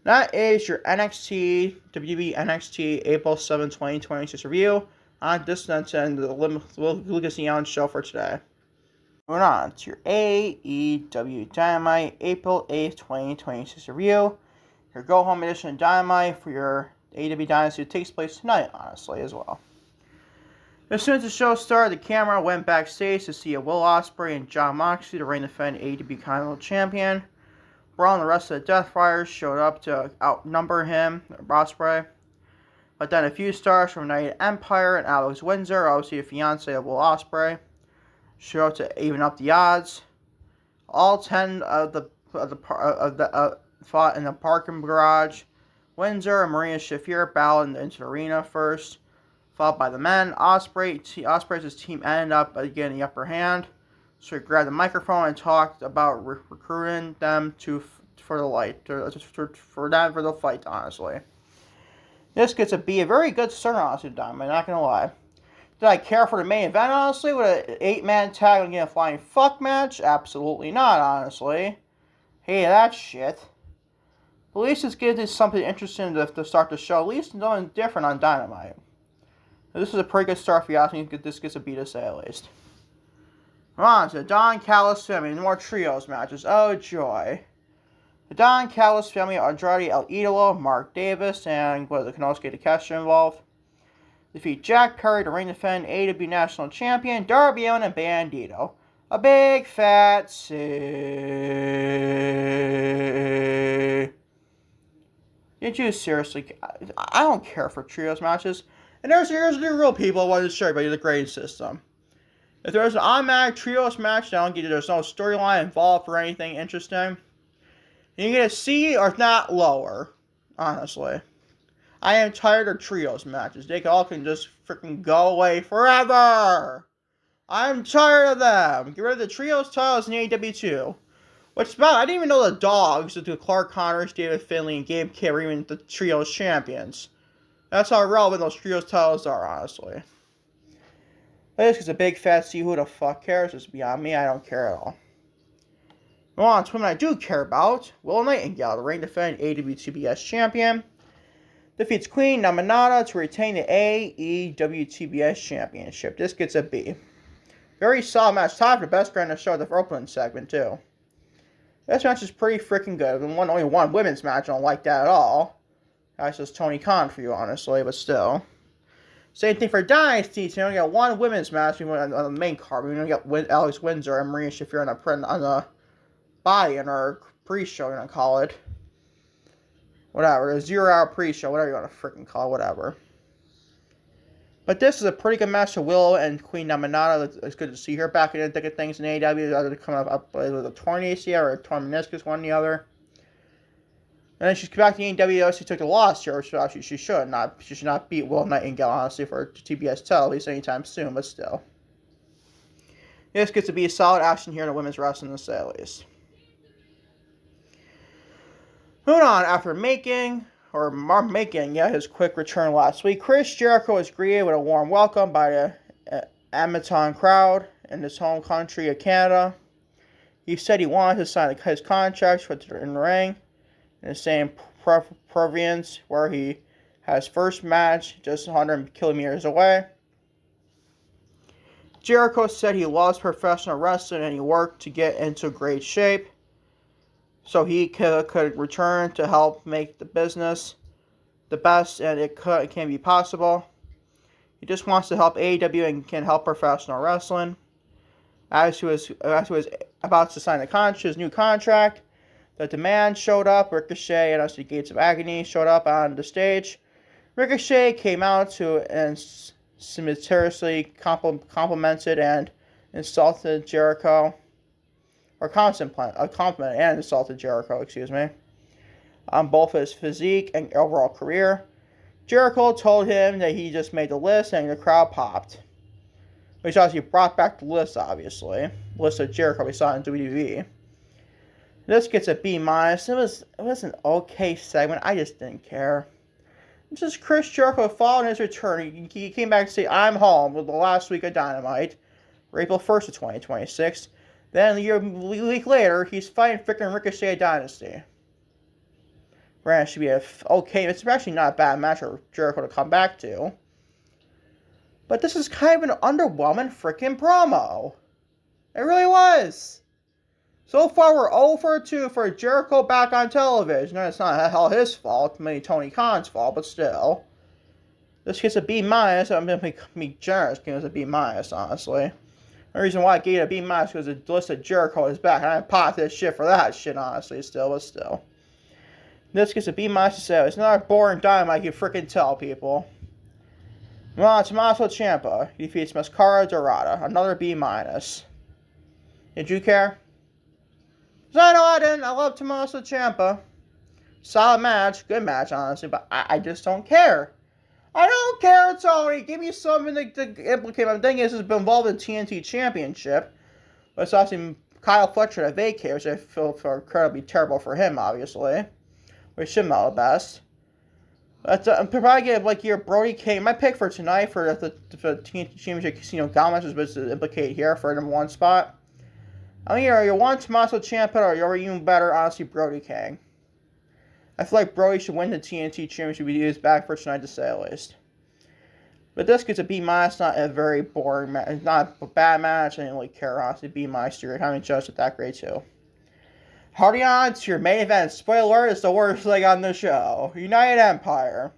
That is your WWE NXT April 7, 2026 review on this and the Lucas Young show for today. Moving on to your AEW Dynamite April 8th, 2026 review. Your go-home edition of Dynamite for your AEW Dynasty takes place tonight, honestly, as well. As soon as the show started, the camera went backstage to see Will Ospreay and Jon Moxley to reign defend AEW Continental Champion. Braun and the rest of the Death Riders showed up to outnumber him, Ospreay. But then a few stars from United Empire and Alex Windsor, obviously a fiance of Will Ospreay, showed up to even up the odds. All 10 of the fought in the parking garage. Windsor and Marina Shafir battled into the arena first, followed by the men. Ospreay's team ended up getting the upper hand, so he grabbed the microphone and talked about recruiting them for the fight, honestly. This gets a B, a very good start, honestly, Dynamite, not gonna lie. Did I care for the main event, honestly? With an 8-man tag and a flying fuck match? Absolutely not, honestly. Hey, that shit. At least it's getting something interesting to start the show. At least something different on Dynamite. This is a pretty good start for you. I think this gets a beat to say at least. On to the Don Callis family. More trios matches. Oh, joy. The Don Callis family, Andrade El Idolo, Mark Davis, and Konosuke Takeshita involved. Defeat Jack Perry to reign defend AEW National Champion, Darby Allin and Bandito. A big fat C. Did you seriously? I don't care for trios matches. And here's the real people who want to show everybody the grading system. If there's an automatic trios match, there's no storyline involved or anything interesting. You get a C or if not lower. Honestly. I am tired of trios matches. They all can just freaking go away forever. I'm tired of them. Get rid of the trios titles in AEW too. What's about? I didn't even know the dogs, the Clark Connors, David Finlay, and Gabe Kidd were even the trios champions. That's how relevant those trios titles are, honestly. This is a big fat C. Who the fuck cares? It's beyond me. I don't care at all. Go on to women I do care about. Willow Nightingale, the reigning defending AEW TBS champion, defeats Queen Naminata to retain the AEW TBS championship. This gets a B. Very solid match. Tied for the best grand of the show, the opening segment, too. This match is pretty freaking good. Only one women's match, I don't like that at all. That's just Tony Khan for you, honestly, but still. Same thing for Dynasty. So you only got one women's match on the main card. We only got Alex Windsor and Maria Shafir on the body in our pre-show, you're going to call it. Whatever. A 0 hour pre-show, whatever you want to freaking call it, whatever. But this is a pretty good match to Willow and Queen Naminata. It's good to see her back in the thick of things in AEW. They're coming up with a torn ACL or a torn meniscus, one or the other. And then she's back to the AEW. She took the loss here, so she should not. She should not beat Willow Nightingale, honestly, for TBS title, at least anytime soon, but still. This gets to be a solid action here in the women's wrestling, to say at least. Moving on, after making his quick return last week, Chris Jericho was greeted with a warm welcome by the Edmonton crowd in his home country of Canada. He said he wanted to sign his contract for the ring in the same province where he had his first match just 100 kilometers away. Jericho said he loves professional wrestling and he worked to get into great shape so he could return to help make the business the best and it can be possible. He just wants to help AEW and can help professional wrestling. As he was about to sign his new contract, the demand showed up. Ricochet and the Gates of Agony showed up on the stage. Ricochet came out and simultaneously complimented and insulted Jericho. Or complimented and insulted Jericho, on both his physique and overall career. Jericho told him that he just made the list and the crowd popped. Which obviously brought back the list, obviously. The list of Jericho we saw in WWE. This gets a B-. It was an okay segment. I just didn't care. This is Chris Jericho following his return. He came back to say, I'm home with the last week of Dynamite. April 1st of 2026. Then a week later, he's fighting freaking Ricochet at Dynasty. Granted, it should be it's actually not a bad match for Jericho to come back to. But this is kind of an underwhelming freaking promo. It really was. So far, we're 0 for 2 for Jericho back on television. It's not all his fault, maybe Tony Khan's fault, but still. This gets a B-. I'm going to be generous, giving it a B-, honestly. The reason why I gave it a B- because the list of Jericho is back. I didn't pop this shit for that shit, honestly, but still. This gets a B- to say. It's not a boring Dynamite, you freaking tell people. Well, Tommaso Ciampa defeats Mascara Dorada. Another B-. Did you care? Because I know I didn't. I love Tommaso Ciampa. Solid match. Good match, honestly, but I just don't care. I don't care, Tony. Give me something to implicate. The thing is, it's been involved in TNT Championship. But it's obviously Kyle Fletcher to vacate, which I feel incredibly terrible for him, obviously. Wish him all the best. But I'm probably get your Brody King. My pick for tonight for the TNT Championship Casino Gauntlet was to implicate here for number 1 spot. I mean, you want Tommaso Ciampa or you're even better, honestly, Brody King. I feel like Brody should win the TNT Championship if he is back for tonight, to say the least. But this gets a B-, not a very boring match. It's not a bad match. I didn't really care, honestly. B-, you're having judged it that great, too. Hardy on to your main event. Spoiler alert, it's the worst leg on the show. United Empire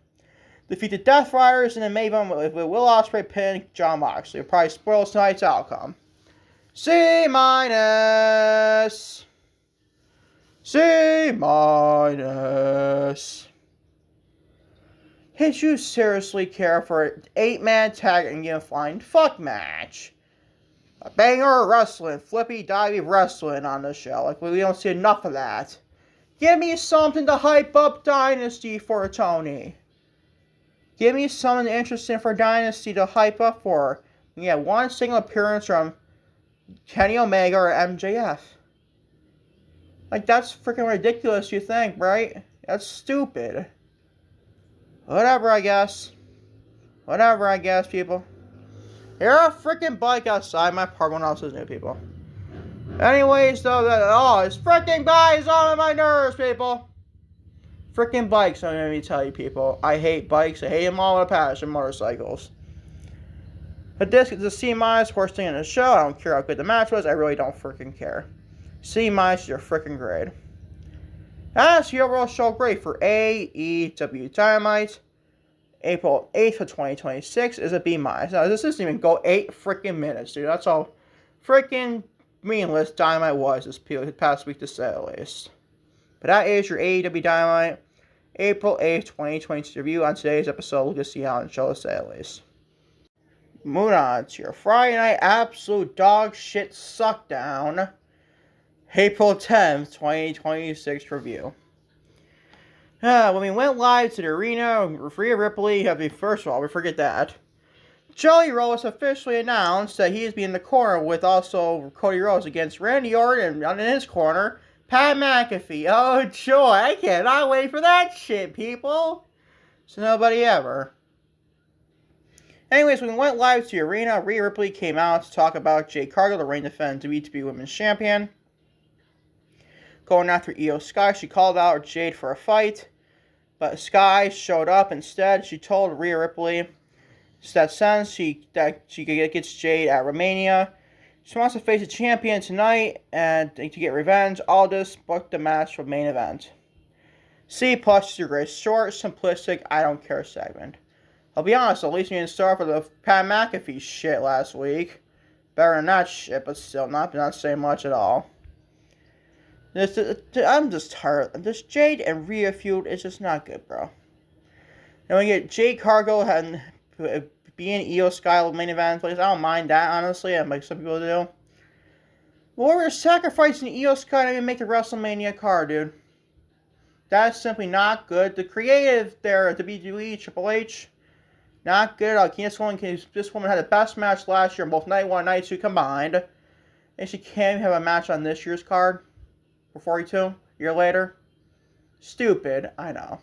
defeat the Death Riders in the main event with Will Ospreay pinning Jon Moxley. It'll probably spoil tonight's outcome. C-. C-. Did you seriously care for an 8-man tag and unifying fuck match? A banger of wrestling, flippy divey wrestling on the show. Like, we don't see enough of that. Give me something to hype up Dynasty for, Tony. Give me something interesting for Dynasty to hype up for. Yeah, one single appearance from Kenny Omega or MJF. Like, that's freaking ridiculous, you think, right? That's stupid. Whatever, I guess. People. Hear a freaking bike outside my apartment. Else is new, people. Anyways, though, this freaking bike is on my nerves, people. Freaking bikes, I'm going to tell you, people. I hate bikes. I hate them all with a passion. Motorcycles. But this is a C-, worst thing in the show. I don't care how good the match was. I really don't freaking care. C- is your freaking grade. That's the overall show grade for AEW Dynamite. April 8th of 2026 is a B-. Now, this doesn't even go 8 freaking minutes, dude. That's all freaking meaningless Dynamite was this past week, to say the least. But that is your AEW Dynamite April 8th, 2022 review on today's episode of Lucas C. Allen Show, to say the least. Moving on to your Friday night absolute dog shit suckdown April 10th, 2026 review. When we went live to the arena, Rhea Ripley, first of all, we forget that. Joey Rose officially announced that he is being in the corner with also Cody Rhodes against Randy Orton, and in his corner, Pat McAfee. Oh, joy, I cannot wait for that shit, people. So nobody ever. Anyways, when we went live to the arena, Rhea Ripley came out to talk about Jade Cargill, the reigning defending WWE Women's Champion. Going after Io Sky, she called out Jade for a fight, but Sky showed up instead. She told Rhea Ripley that since she gets Jade at WrestleMania, she wants to face a champion tonight and to get revenge. All this booked the match for main event. C+ is your great short, simplistic, I don't care segment. I'll be honest, at least we didn't start for the Pat McAfee shit last week. Better than that shit, but still not saying much at all. I'm just tired. This Jade and Rhea feud is just not good, bro. And we get Jade Cargill and being Io Sky main event place. I don't mind that, honestly. Like some people do. Well, we're sacrificing Io Sky to even make the WrestleMania card, dude. That's simply not good. The creative there at WWE, Triple H, not good. This woman had the best match last year, both Night 1 and Night 2 combined. And she can't even have a match on this year's card. For 42, a year later. Stupid, I know.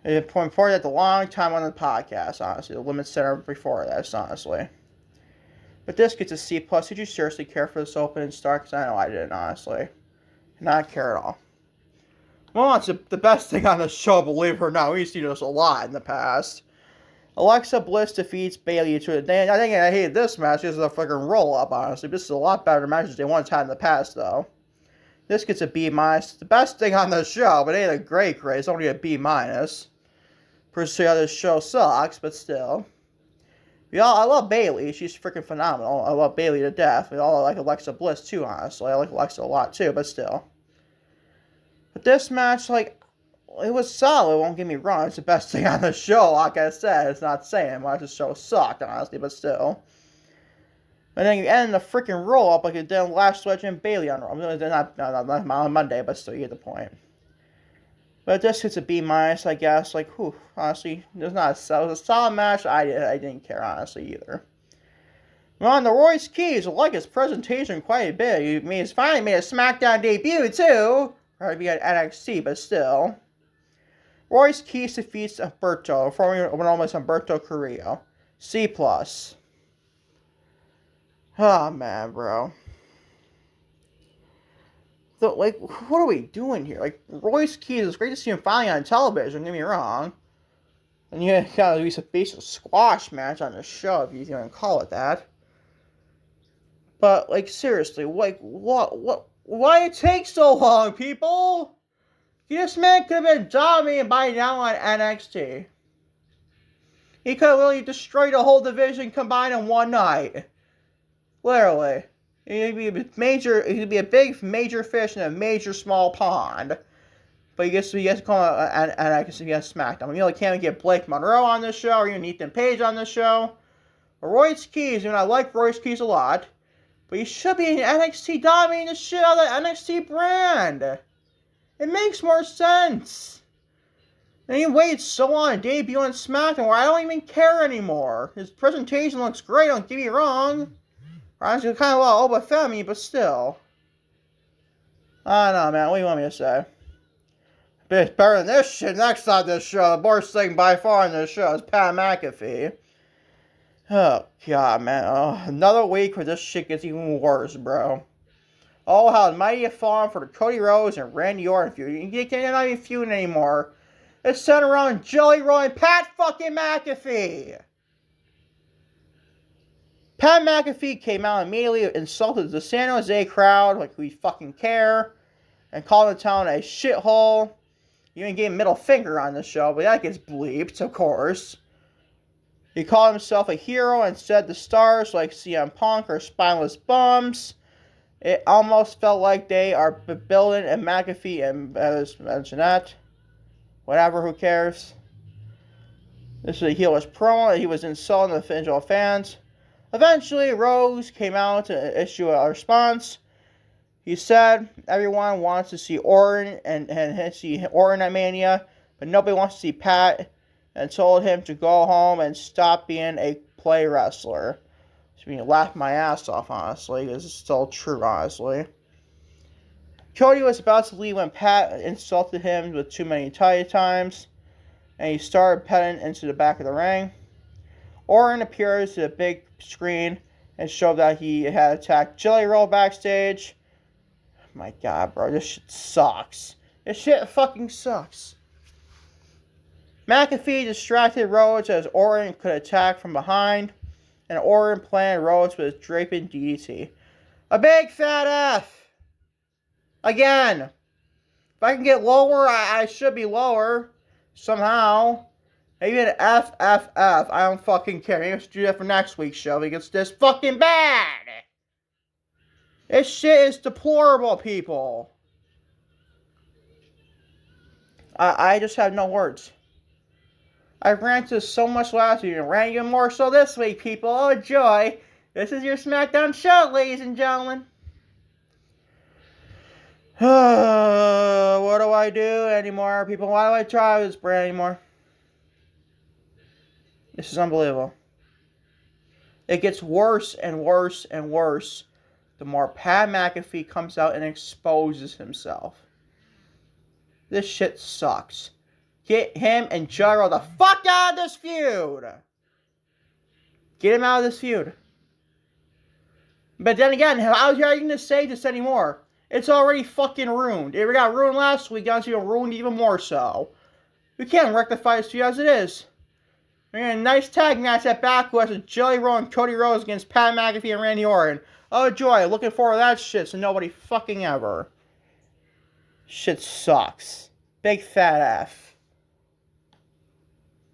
It pointed forward at the long time on the podcast, honestly. The Limit Center before that, honestly. But this gets a C+. Did you seriously care for this opening start? Because I know I didn't, honestly. Not care at all. Well, it's the best thing on the show, believe it or not. We've seen this a lot in the past. Alexa Bliss defeats Bayley to the day. I think I hated this match. This is a fucking roll-up, honestly. This is a lot better matches they once had in the past, though. This gets a B-. The best thing on the show, but it ain't a great grade. It's only a B-. Per se, how this show sucks, but still. I love Bayley. She's freaking phenomenal. I love Bayley to death. We all like Alexa Bliss, too, honestly. I like Alexa a lot, too, but still. But this match, it was solid, won't get me wrong. It's the best thing on the show, like I said. It's not saying much. The show sucked, honestly, but still. And then you end the freaking roll-up like it did last Wedge and Bayley on Raw. Not on Monday, but still, you get the point. But this hits a B-, I guess. Honestly, it was a solid match. I didn't care, honestly, either. Well, on the Royce Keys, I like his presentation quite a bit. He's finally made a Smackdown debut, too. Probably be at NXT, but still. Royce Keys defeats Humberto, formerly known as Humberto Carrillo. C+. Oh, man, bro. what are we doing here? Like, Royce Keys, it's great to see him finally on television, don't get me wrong. And you got at least a basic squash match on the show, if you even call it that. But, like, seriously, like, why it take so long, people? This man could have been dominated by now on NXT. He could have literally destroyed a whole division combined in one night. Literally. He'd be a big major fish in a major small pond. But he gets to call it NXT against SmackDown. You can't even get Blake Monroe on this show, or even Ethan Page on this show. Or Royce Keys, I like Royce Keys a lot. But he should be in NXT dominating the shit out of the NXT brand. It makes more sense. And he waited so long to debut on SmackDown where I don't even care anymore. His presentation looks great, don't get me wrong. Honestly, kind of a little overfemi, but still. I don't know, man. What do you want me to say? It's better than this shit. Next on this show, the worst thing by far on this show is Pat McAfee. Oh, God, man. Oh, another week where this shit gets even worse, bro. Oh, how the mighty have fallen for the Cody Rhodes and Randy Orton feud. You can't not even feud anymore. It's centered around Jelly Roll and Pat fucking McAfee. Pat McAfee came out immediately, insulted the San Jose crowd like we fucking care, and called the town a shithole. He even gave middle finger on the show, but that gets bleeped, of course. He called himself a hero and said the stars like CM Punk are spineless bums. It almost felt like they are building a McAfee and Jeanette. Whatever, who cares? This is a heelish promo. He was insulting the individual fans. Eventually, Rose came out to issue a response. He said everyone wants to see Orton and see Orton at Mania, but nobody wants to see Pat, and told him to go home and stop being a play wrestler. I mean, laugh my ass off, honestly, because it's still true, honestly. Cody was about to leave when Pat insulted him with too many times, and he started petting into the back of the ring. Orton appears to the big screen and showed that he had attacked Jelly Roll backstage. My God, bro, this shit sucks. This shit fucking sucks. McAfee distracted Rhodes as Orton could attack from behind, and Orton planted Rhodes with his draping DDT. A big fat F! Again! If I can get lower, I should be lower. Somehow. Maybe an F. I don't fucking care. Maybe I should do that for next week's show because it's this fucking bad! This shit is deplorable, people. I just have no words. I ranted so much last week and ran even more so this week, people. Oh, joy. This is your SmackDown show, ladies and gentlemen. What do I do anymore, people? Why do I try this brand anymore? This is unbelievable. It gets worse and worse and worse the more Pat McAfee comes out and exposes himself. This shit sucks. Get him and Jaro the fuck out of this feud! Get him out of this feud. But then again, how are you going to say this anymore? It's already fucking ruined. It got ruined last week, now it's going to ruined even more so. We can't rectify this feud as it is. We're going to a nice tag match at Backlash with Jelly Roll and Cody Rhodes against Pat McAfee and Randy Orton. Oh joy, looking forward to that shit so nobody fucking ever. Shit sucks. Big fat F.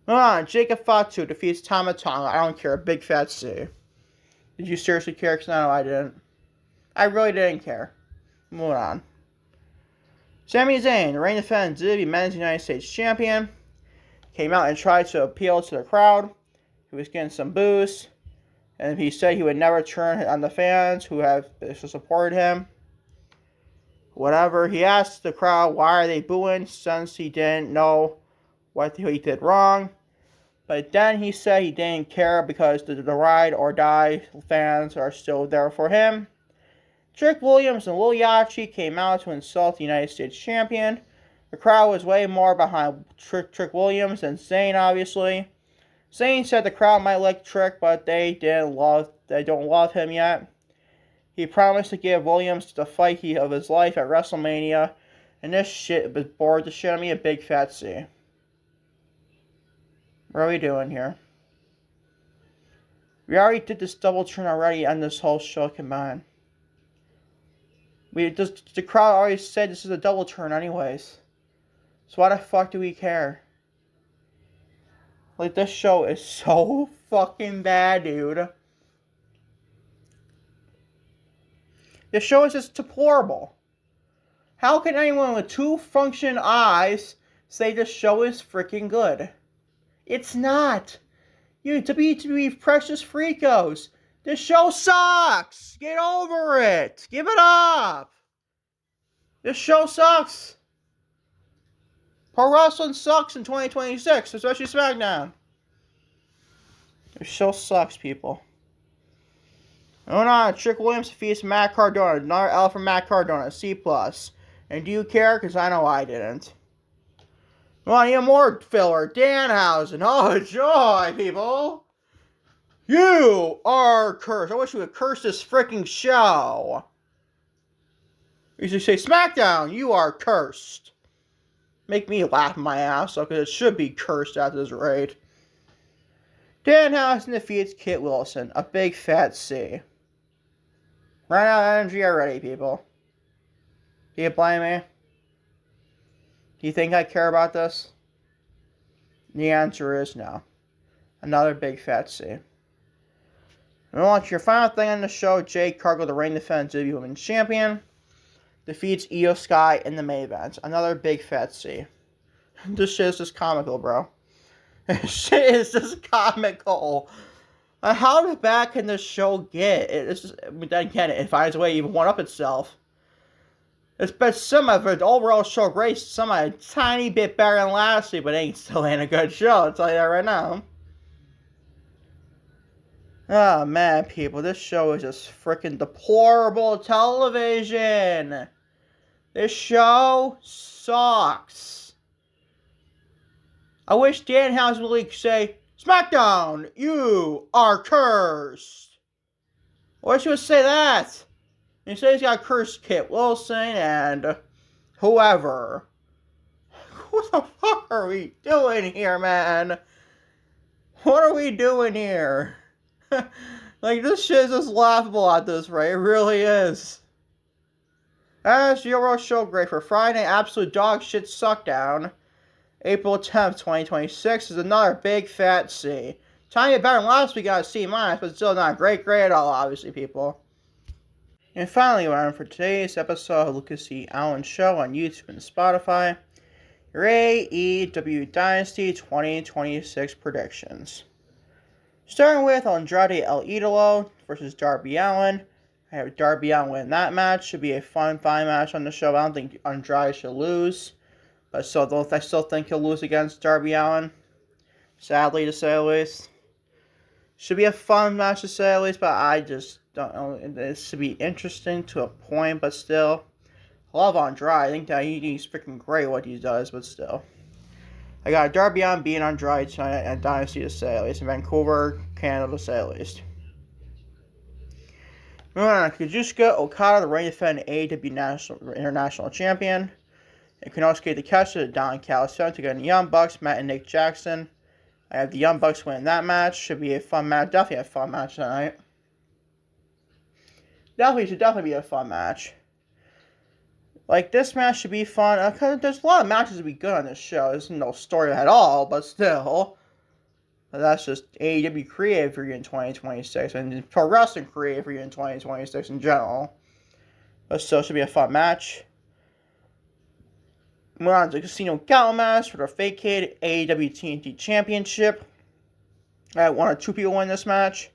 Hold on, Jacob Fatu defeats Tama Tonga. I don't care. Big fat C. Did you seriously care? Because no, I didn't. I really didn't care. Moving on. Sami Zayn, the reigning defending WWE Men's United States Champion, came out and tried to appeal to the crowd. He was getting some boos. And he said he would never turn on the fans who have supported him. Whatever. He asked the crowd why are they booing since he didn't know what he did wrong. But then he said he didn't care because the ride or die fans are still there for him. Trick Williams and Lil Yachty came out to insult the United States Champion. The crowd was way more behind Trick Williams than Zayn, obviously. Zayn said the crowd might like Trick, but they don't love him yet. He promised to give Williams the fight of his life at WrestleMania, and this shit was bored to shit on me a big fat C. What are we doing here? We already did this double turn already on this whole show combined. The crowd already said this is a double turn anyways. So why the fuck do we care? Like, this show is so fucking bad, dude. This show is just deplorable. How can anyone with two functioning eyes say this show is freaking good? It's not. You WWE precious freakos. This show sucks. Get over it. Give it up. This show sucks. Pro wrestling sucks in 2026, especially SmackDown. This show sucks, people. Moving on, Trick Williams defeats Matt Cardona. Another L for Matt Cardona, C+. And do you care? Because I know I didn't. We want even more filler. Danhausen. Oh, joy, people. You are cursed. I wish you would curse this freaking show. You should say, SmackDown, you are cursed. Make me laugh my ass off, because it should be cursed at this rate. Danhausen defeats Kit Wilson. A big fat C. Ran out of energy already, people. Do you blame me? Do you think I care about this? The answer is no. Another big fat C. We want your final thing on the show. Jade Cargill, the reigning defending WWE Women's Champion, defeats Io Sky in the main event. Another big fat C. This shit is just comical, bro. This shit is just comical. How bad can this show get? It's just, then again, it finds a way to even one up itself. It's been some of an overall show great, some a tiny bit better than last week, but it still ain't a good show, I'll tell you that right now. Oh man, people, this show is just freaking deplorable television. This show sucks. I wish Danhausen would really say, SmackDown, you are cursed. I wish he would say that. He says he's got cursed Kit Wilson and whoever. What the fuck are we doing here, man? What are we doing here? Like, this shit is just laughable at this rate. It really is. As the overall show great for Friday, absolute dog shit suckdown. April 10th, 2026 is another big fat C. Tiny bit better than last week, got a C-, but still not great at all, obviously, people. And finally, we're on for today's episode of Lucas C. Allen Show on YouTube and Spotify. Your AEW Dynasty 2026 predictions. Starting with Andrade El Idolo versus Darby Allin. I have Darby Allin win that match. Should be a fun match on the show. I don't think Andrade should lose. But I still think he'll lose against Darby Allin. Sadly, to say the least. Should be a fun match to say the least, but I just don't know. It should be interesting to a point, but still. I love Andrade. I think that he's freaking great what he does, but still. I got Darby Allin beating Andrade tonight at Dynasty to say the least. In Vancouver, Canada to say the least. Moving on, Kazuchika Okada, the reigning defending AEW International Champion. And Konosuke Takeshita, the Don Callis to get the Young Bucks, Matt and Nick Jackson. I have the Young Bucks winning that match. Should be a fun match. Definitely a fun match tonight. Should definitely be a fun match. Like, this match should be fun. There's a lot of matches to be good on this show. There's no story at all, but still. But that's just AEW creative for you in 2026. And pro wrestling creative for you in 2026 in general. But still, should be a fun match. Moving on to the Casino Gauntlet match for the vacated AEW TNT Championship. I had one or two people win this match.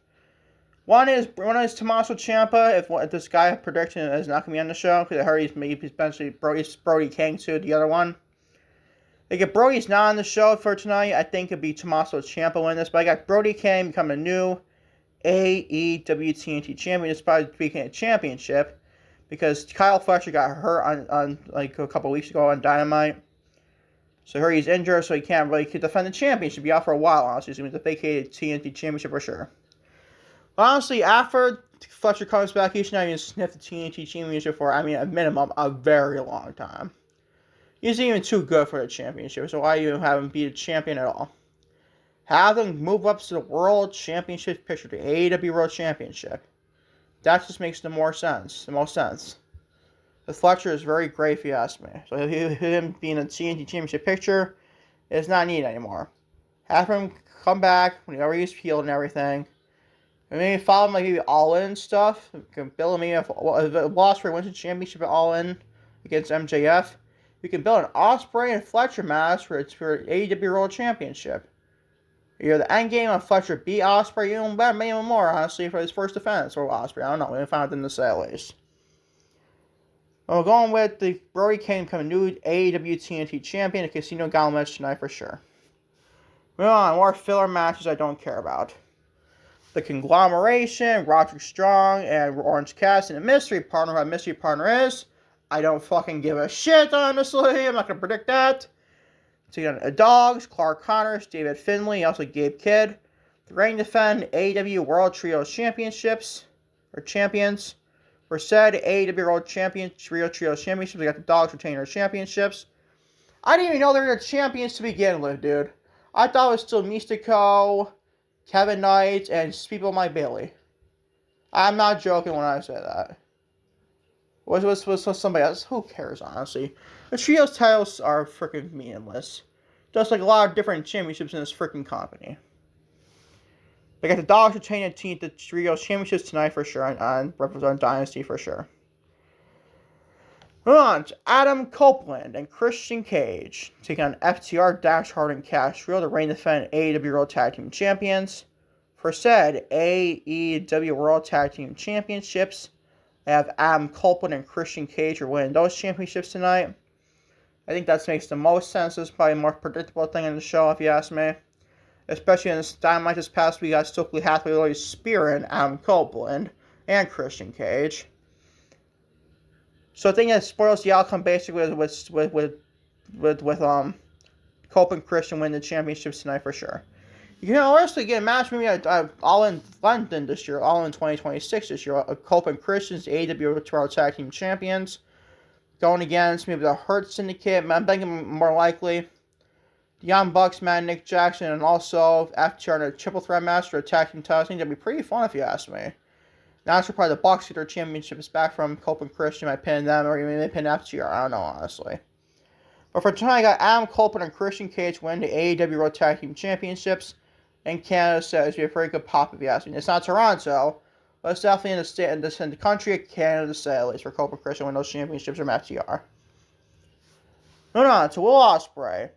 One is Tommaso Ciampa. If this guy predicting is not going to be on the show, because I heard he's maybe potentially Brody King too, the other one. Like, if Brody's not on the show for tonight, I think it'd be Tommaso Ciampa win this. But I got Brody King becoming a new AEW TNT champion. It's probably speaking a championship. Because Kyle Fletcher got hurt on like a couple weeks ago on Dynamite. So I heard he's injured, so he can't really defend the championship. He'll be out for a while, honestly. So he's going to vacate TNT championship for sure. But honestly, after Fletcher comes back, he should not even sniff the TNT Championship for, a minimum, a very long time. He's even too good for the championship, so why even have him be a champion at all? Have them move up to the World Championship picture, the AEW World Championship. That just makes the most sense. The Fletcher is very great if you ask me. So him being a TNT Championship picture is not needed anymore. Have him come back whenever he's healed and everything. And maybe follow him like maybe All In stuff. You can build him if Ospreay wins the championship at All In against MJF. You can build an Ospreay and Fletcher match for AEW World Championship. Either the end game of Fletcher beat Ospreay, even better, maybe even more, honestly, for his first defense or Ospreay. I don't know. We haven't found it in the say at least. Well, we're going with the Brody King becoming new AEW TNT champion, the Casino Gauntlet match tonight for sure. Moving on, more filler matches I don't care about. The Conglomeration, Roderick Strong, and Orange Cassidy, and a mystery partner. Who that mystery partner is, I don't fucking give a shit, honestly. I'm not going to predict that. Taking on the Dogs, Clark Connors, David Finlay, also Gabe Kidd. The reigning defend AEW World Trios Championships, or Champions. For said AEW World Trios Championships, we got the Dogs retaining their championships. I didn't even know they were champions to begin with, dude. I thought it was still Mystico, Kevin Knight, and people like Bailey. I'm not joking when I say that. Was somebody else? Who cares, honestly? The trios titles are freaking meaningless. Just like a lot of different championships in this freaking company. They got the Dogs retaining the trios championships tonight for sure, on representing Dynasty for sure. Moving on to Adam Copeland and Christian Cage taking on FTR, Dax Harwood, and Castro, the reigning defending AEW World Tag Team Champions. For said AEW World Tag Team Championships, I have Adam Copeland and Christian Cage are winning those championships tonight. I think that makes the most sense. It's probably a more predictable thing in the show, if you ask me. Especially in this Dynamite this past week, got Stokely Hathaway really spearing Adam Copeland and Christian Cage. So I think that spoils the outcome basically with Copeland Christian winning the championships tonight for sure. You can honestly get a match maybe All In London this year, All In 2026 this year. Copeland Christian's AEW World Tag Team Champions going against maybe the Hurt Syndicate. I'm thinking more likely the Young Bucks, man, Nick Jackson, and also FTR in a triple threat match for a tag team title. I think that'd be pretty fun if you ask me. Now it's probably the Bucks get their championships back from Copeland Christian. I pin them, or even they pin FTR. I don't know, honestly. But for tonight, I got Adam Copeland and Christian Cage win the AEW World Tag Team Championships. And Canada says it'd be a very good pop if you ask me. It's not Toronto, but it's definitely in the state, in the country of Canada to say at least for Copeland Christian win those championships from FTR. Moving on to Will Ospreay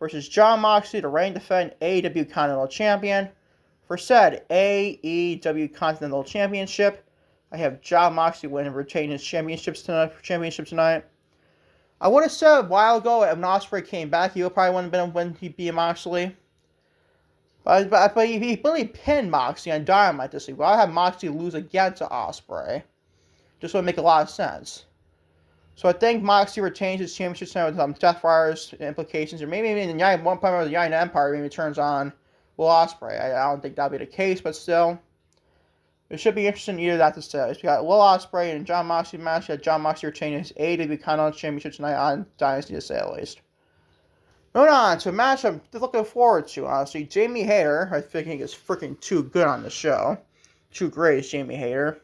versus Jon Moxley, the reigning defending AEW Continental Champion. For said AEW Continental Championship, I have Jon Moxley winning and retaining his championship tonight. I would have said a while ago when Ospreay came back, he would probably wouldn't have been when he beat Moxley. But he really pinned Moxley on Dynamite this week. But I have Moxley lose again to Ospreay. Just would make a lot of sense. So I think Moxley retains his championship tonight with Death Rider's implications. Or maybe in the one point where the United Empire maybe turns on Will Ospreay. I don't think that'll be the case, but still. It should be interesting either that to say. We got Will Ospreay and Jon Moxley match. Jon Moxley retaining his AEW Continental Championship tonight on Dynasty to say at least. Moving on to a match I'm looking forward to, honestly. Jamie Hayter, I think he is freaking too good on the show. Too great is Jamie Hayter.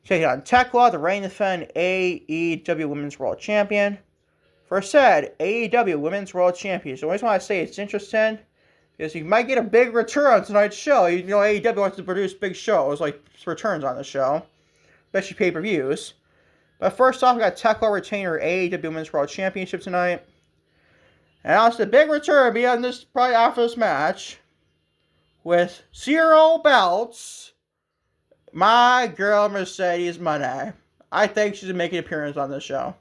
Taking on Tekla, the reigning defending AEW Women's World Champion. For said AEW Women's World Champion. So I just want to say it's interesting because you might get a big return on tonight's show. You know, AEW wants to produce big shows, like returns on the show, especially pay-per-views. But first off, we got Tekla retaining her AEW Women's World Championship tonight. And also the big return beyond this, probably after this match, with 0 belts, my girl Mercedes Moné. I think she's making an appearance on this show.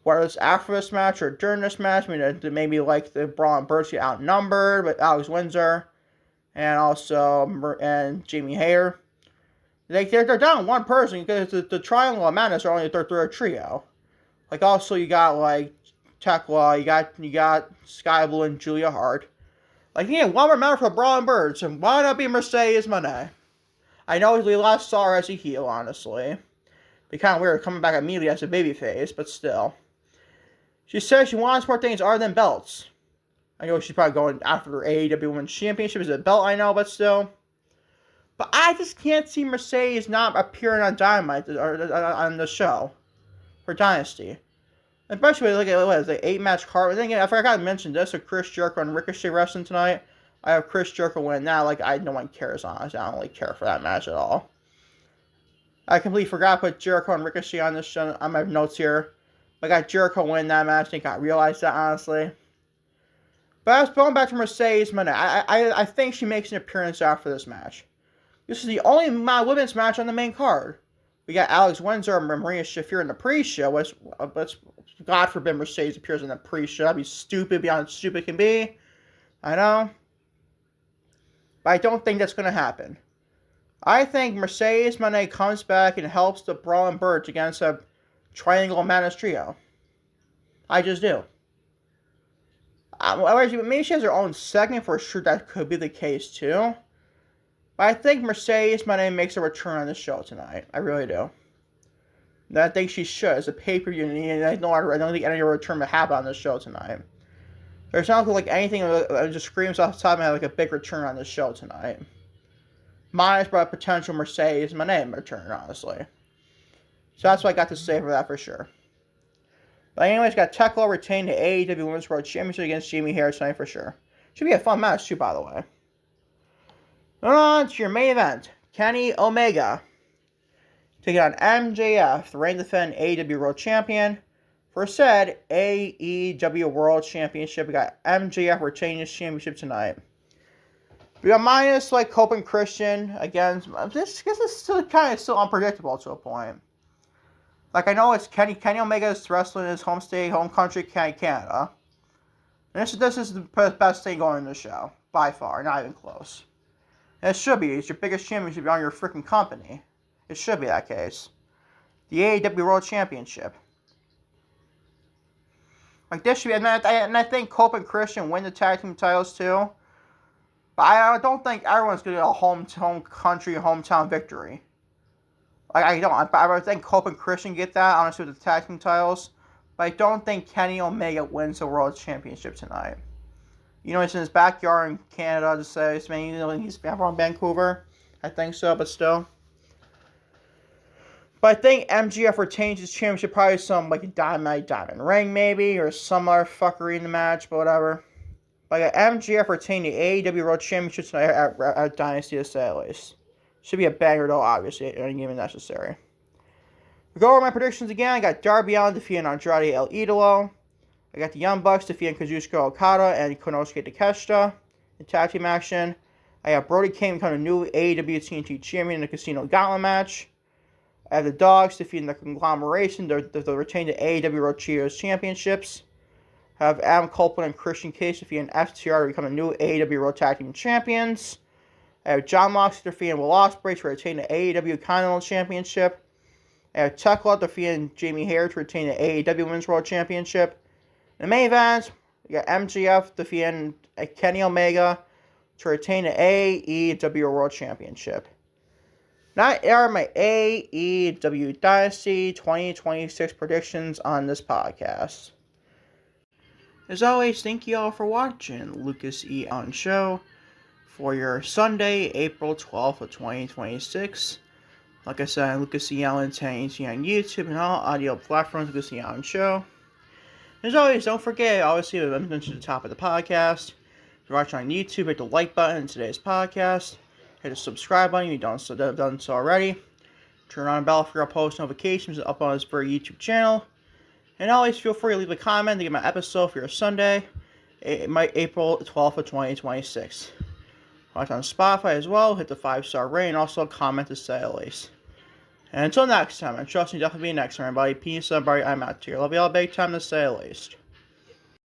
Whether it's after this match or during this match, I mean, maybe like the Braun Burts get outnumbered, but Alex Windsor and also Jamie Hayter. They're down one person because the Triangle of Madness are only they're a trio. Like also you got like Tekla, you got Sky Blue and Julia Hart. Like, yeah, one more match for Braun Burts, and why not be Mercedes Moné? I know we last saw her as a heel, honestly. Be kind of weird coming back immediately as a babyface, but still. She says she wants more things other than belts. I know she's probably going after her AEW Women's Championship as a belt, I know, but still. But I just can't see Mercedes not appearing on Dynamite or on the show for Dynasty. Especially when you look at what is it, 8-match card. I forgot to mention this with Chris Jericho and Ricochet wrestling tonight. I have Chris Jericho win now. No one cares, honestly. I don't really care for that match at all. I completely forgot to put Jericho and Ricochet on this show on my notes here. I got Jericho win that match. I think I realized that, honestly. But I was going back to Mercedes Moné. I think she makes an appearance after this match. This is the only women's match on the main card. We got Alex Windsor and Maria Shafir in the pre-show. Which, God forbid Mercedes appears in the pre-show. That'd be stupid beyond stupid can be. I know. But I don't think that's going to happen. I think Mercedes Moné comes back and helps the Brawling Birds against a Triangle Madness trio. I just do. Maybe she has her own segment, for sure that could be the case too. But I think Mercedes Moné makes a return on the show tonight. I really do. And I think she should. It's a pay-per-view, and I don't think any return will happen on the show tonight. There's not like anything that just screams off the top of my head like a big return on the show tonight. Minus by a potential Mercedes Moné return, honestly. So that's what I got to say for that for sure. But anyways, got Tekla retain the AEW Women's World Championship against Jamie Hayter tonight for sure. Should be a fun match too, by the way. Moving on to your main event. Kenny Omega taking on MJF, the reigning defending AEW World Champion. For said AEW World Championship, we got MJF retaining his championship tonight. We got minus Cope and Christian again. This is still kind of unpredictable to a point. I know it's Kenny Omega is wrestling in his home state, home country, Canada. And this is the best thing going in the show by far, not even close. And it should be. It's your biggest championship on your freaking company. It should be that case. The AEW World Championship. This should be, and I think Cope and Christian win the tag team titles too. But I don't think everyone's going to get a home country, hometown victory. I don't. I think Cope and Christian get that, honestly, with the tag team titles. But I don't think Kenny Omega wins the World Championship tonight. He's in his backyard in Canada, to say. He's from Vancouver. I think so, but still. But I think MJF retains his championship, probably some diamond ring maybe, or some other fuckery in the match, but whatever. But MJF retained the AEW World Championship tonight at Dynasty, to say at least. Should be a banger though, obviously, any game necessary. We go over my predictions again. I got Darby Allin defeating Andrade El Idolo. I got the Young Bucks defeating Kazuchika Okada and Konosuke Takeshita in tag team action. I have Brody King becoming a new AEW TNT champion in the Casino Gauntlet match. I have the Dogs defeating the Conglomeration to retain the AEW World Trios Championships. I have Adam Copeland and Christian Cage defeating FTR to become a new AEW World Tag Team Champions. I have John Moxley defeating Will Ospreay to retain the AEW Continental Championship. I have Tekla defeating Jamie Hayter to retain the AEW Women's World Championship. In the main event, we got MJF defeating Kenny Omega to retain the AEW World Championship. That are my AEW Dynasty 2026 predictions on this podcast. As always, thank you all for watching Lucas E. Allen Show for your Sunday, April 12th of 2026. Like I said, Lucas E. Allen 1080 on YouTube and all audio platforms, Lucas E. Allen Show. As always, don't forget, obviously, I mentioned at the top of the podcast. If you're watching on YouTube, hit the like button in today's podcast. Hit the subscribe button if you haven't done so already. Turn on the bell for your post notifications up on this very YouTube channel. And always feel free to leave a comment to get my episode for your Sunday, April 12th of 2026. Watch on Spotify as well. Hit the 5-star rating and also a comment to say at least. And until next time, I trust you definitely be next time, everybody. Peace, everybody. I'm out here. Love you all big time to say at least.